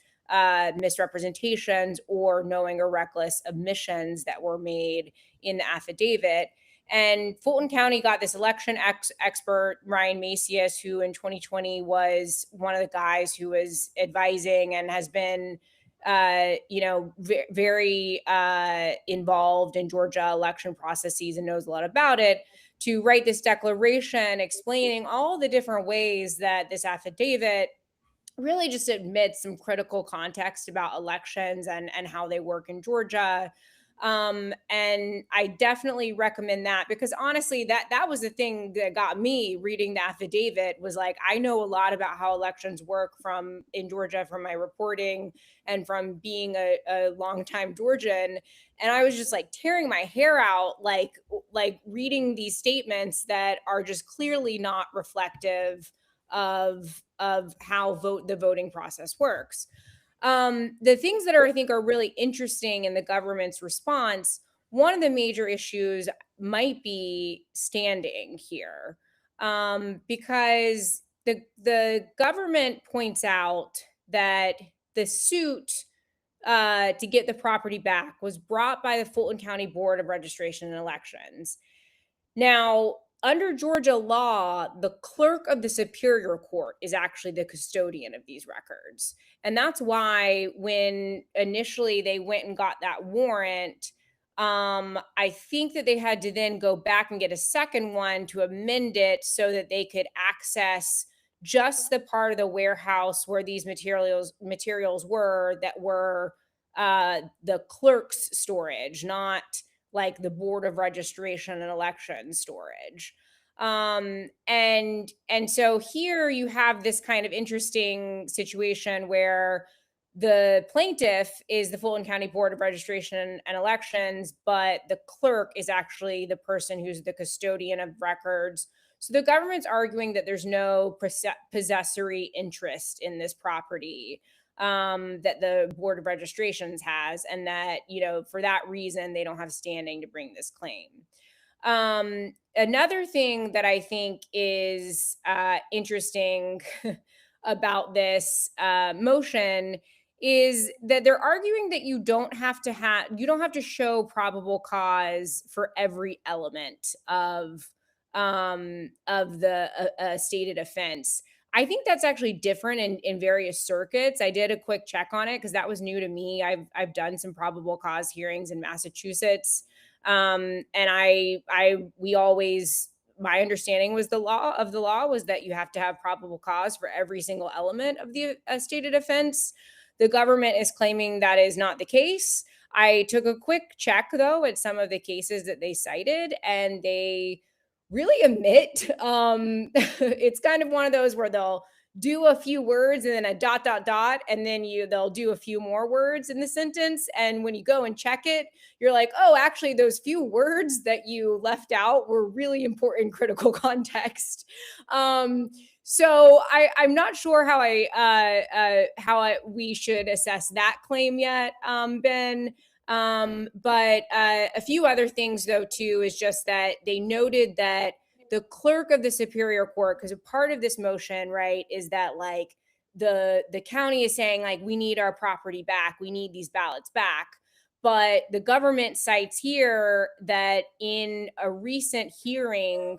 misrepresentations or knowing or reckless omissions that were made in the affidavit. And Fulton County got this election expert, Ryan Macias, who in 2020 was one of the guys who was advising and has been very involved in Georgia election processes and knows a lot about it, to write this declaration explaining all the different ways that this affidavit really just admits some critical context about elections and how they work in Georgia. And I definitely recommend that because honestly, that was the thing that got me reading the affidavit was like, I know a lot about how elections work in Georgia from my reporting and from being a longtime Georgian. And I was just like tearing my hair out, like reading these statements that are just clearly not reflective of how the voting process works. The things that I think are really interesting in the government's response, one of the major issues might be standing here, because the government points out that the suit to get the property back was brought by the Fulton County Board of Registration and Elections. Now, under Georgia law, the clerk of the Superior Court is actually the custodian of these records. And that's why when initially they went and got that warrant, I think that they had to then go back and get a second one to amend it so that they could access just the part of the warehouse where these materials were that were the clerk's storage, not like the Board of Registration and Election storage. And so here you have this kind of interesting situation where the plaintiff is the Fulton County Board of Registration and Elections, but the clerk is actually the person who's the custodian of records. So the government's arguing that there's no possessory interest in this property that the Board of Registrations has, and that, for that reason, they don't have standing to bring this claim. Another thing that I think is interesting about this motion is that they're arguing that you don't have to show probable cause for every element of the stated offense. I think that's actually different in various circuits. I did a quick check on it because that was new to me. I've done some probable cause hearings in Massachusetts, and my understanding was the law was that you have to have probable cause for every single element of the stated offense. The government is claiming that is not the case. I took a quick check though at some of the cases that they cited, and they really omit. It's kind of one of those where they'll do a few words and then a ... and then they'll do a few more words in the sentence. And when you go and check it, you're like, oh, actually those few words that you left out were really important critical context. So I'm not sure how we should assess that claim yet, Ben. But a few other things though too is just that they noted that the clerk of the Superior Court, because a part of this motion, right, is that like the county is saying like, we need our property back, we need these ballots back. But the government cites here that in a recent hearing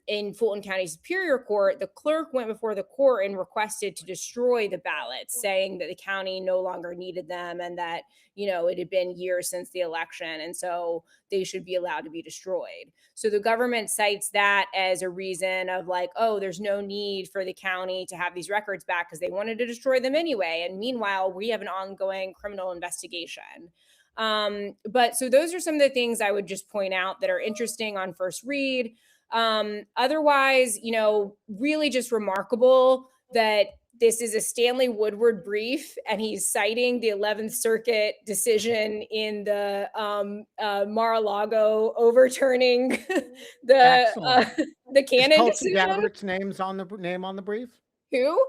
in Fulton County Superior Court, the clerk went before the court and requested to destroy the ballots, saying that the county no longer needed them and that, it had been years since the election. And so they should be allowed to be destroyed. So the government cites that as a reason of like, oh, there's no need for the county to have these records back because they wanted to destroy them anyway. And meanwhile, we have an ongoing criminal investigation. But so those are some of the things I would just point out that are interesting on first read. Otherwise, really just remarkable that this is a Stanley Woodward brief, and he's citing the 11th Circuit decision in the Mar-a-Lago overturning the Cannon
Tulsi
decision.
Gabbard's name on the brief?
Who?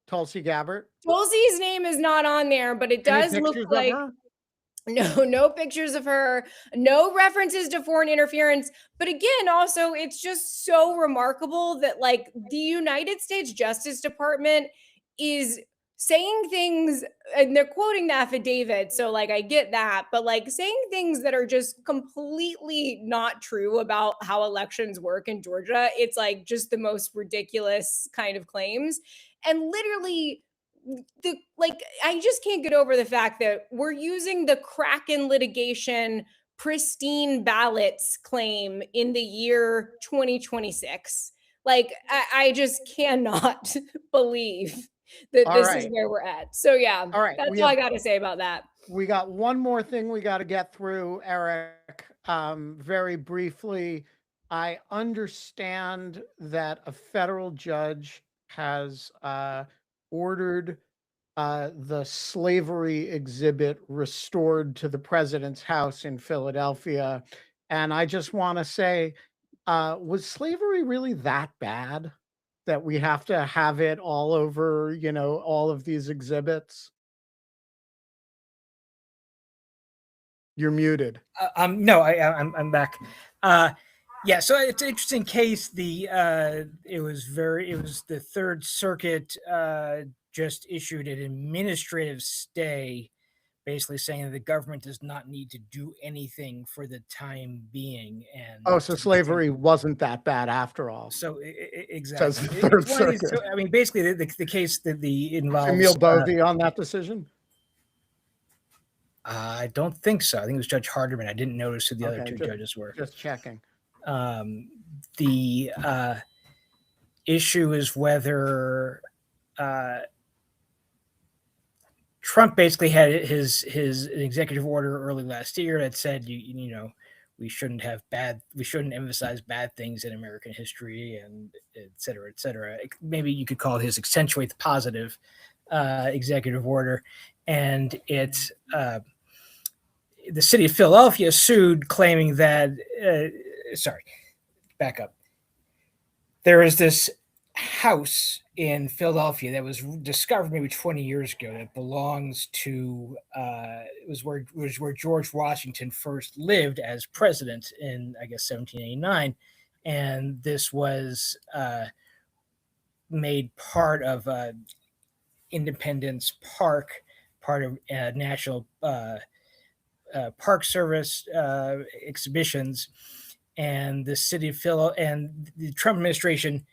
Tulsi Gabbard.
Tulsi's name is not on there, but it does look like no pictures of her, no references to foreign interference. But again, also, it's just so remarkable that like the United States Justice Department is saying things, and they're quoting the affidavit. So like, I get that, but like saying things that are just completely not true about how elections work in Georgia. It's like just the most ridiculous kind of claims. And literally, I just can't get over the fact that we're using the Kraken litigation pristine ballots claim in the year 2026. Like, I just cannot believe that this is where we're at. So yeah,
all right.
That's all I got to say about that.
We got one more thing we got to get through, Eric. Very briefly, I understand that a federal judge has ordered the slavery exhibit restored to the president's house in Philadelphia. And I just want to say, was slavery really that bad that we have to have it all over, all of these exhibits? You're muted.
No, I'm back. Yeah, so it's an interesting case. It was the Third Circuit just issued an administrative stay basically saying that the government does not need to do anything for the time being. And
Oh, so slavery wasn't that bad after all.
So
Says
exactly,
the Third
it's one of these.
Circuit.
I mean, basically, the case that involves
Emil Bovee on that decision?
I don't think so. I think it was Judge Hardiman. I didn't notice who the other
Okay,
two judges were.
Just checking.
The issue is whether Trump basically had his executive order early last year that said you know we shouldn't emphasize bad things in American history, and et cetera, et cetera. Maybe you could call it his accentuate the positive executive order, and it's the city of Philadelphia sued, claiming that back up. There is this house in Philadelphia that was discovered maybe 20 years ago that belongs to it was where George Washington first lived as president in, I guess, 1789, and this was made part of Independence Park, part of National Park Service exhibitions, and the city of Philadelphia and the Trump administration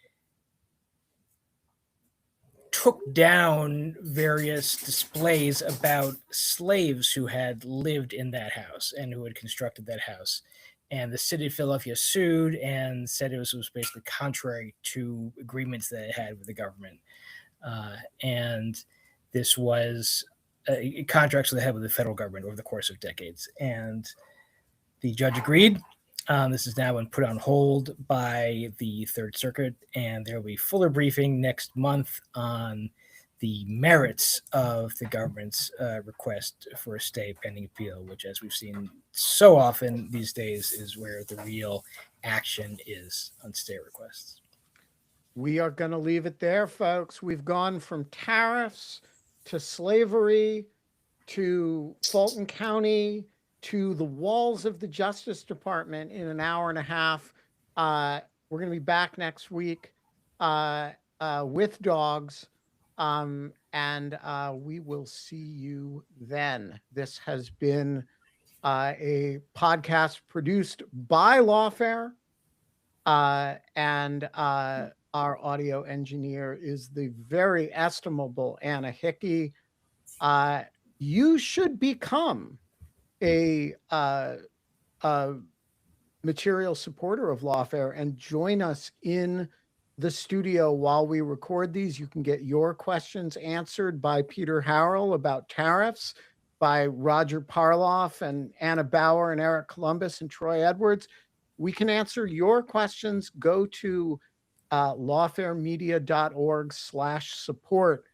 took down various displays about slaves who had lived in that house and who had constructed that house. And the city of Philadelphia sued and said it was basically contrary to agreements that it had with the government. And this was contracts that they had with the federal government over the course of decades. And the judge agreed. This has now been put on hold by the Third Circuit, and there will be fuller briefing next month on the merits of the government's request for a stay pending appeal, which, as we've seen so often these days, is where the real action is on stay requests.
We are going to leave it there, folks. We've gone from tariffs to slavery to Fulton County to the walls of the Justice Department in an hour and a half. We're going to be back next week with dogs, and we will see you then. This has been a podcast produced by Lawfare, and our audio engineer is the very estimable Anna Hickey. You should become a material supporter of Lawfare and join us in the studio while we record these. You can get your questions answered by Peter Harrell about tariffs, by Roger Parloff and Anna Bauer and Eric Columbus and Troy Edwards. We can answer your questions. Go to lawfaremedia.org/support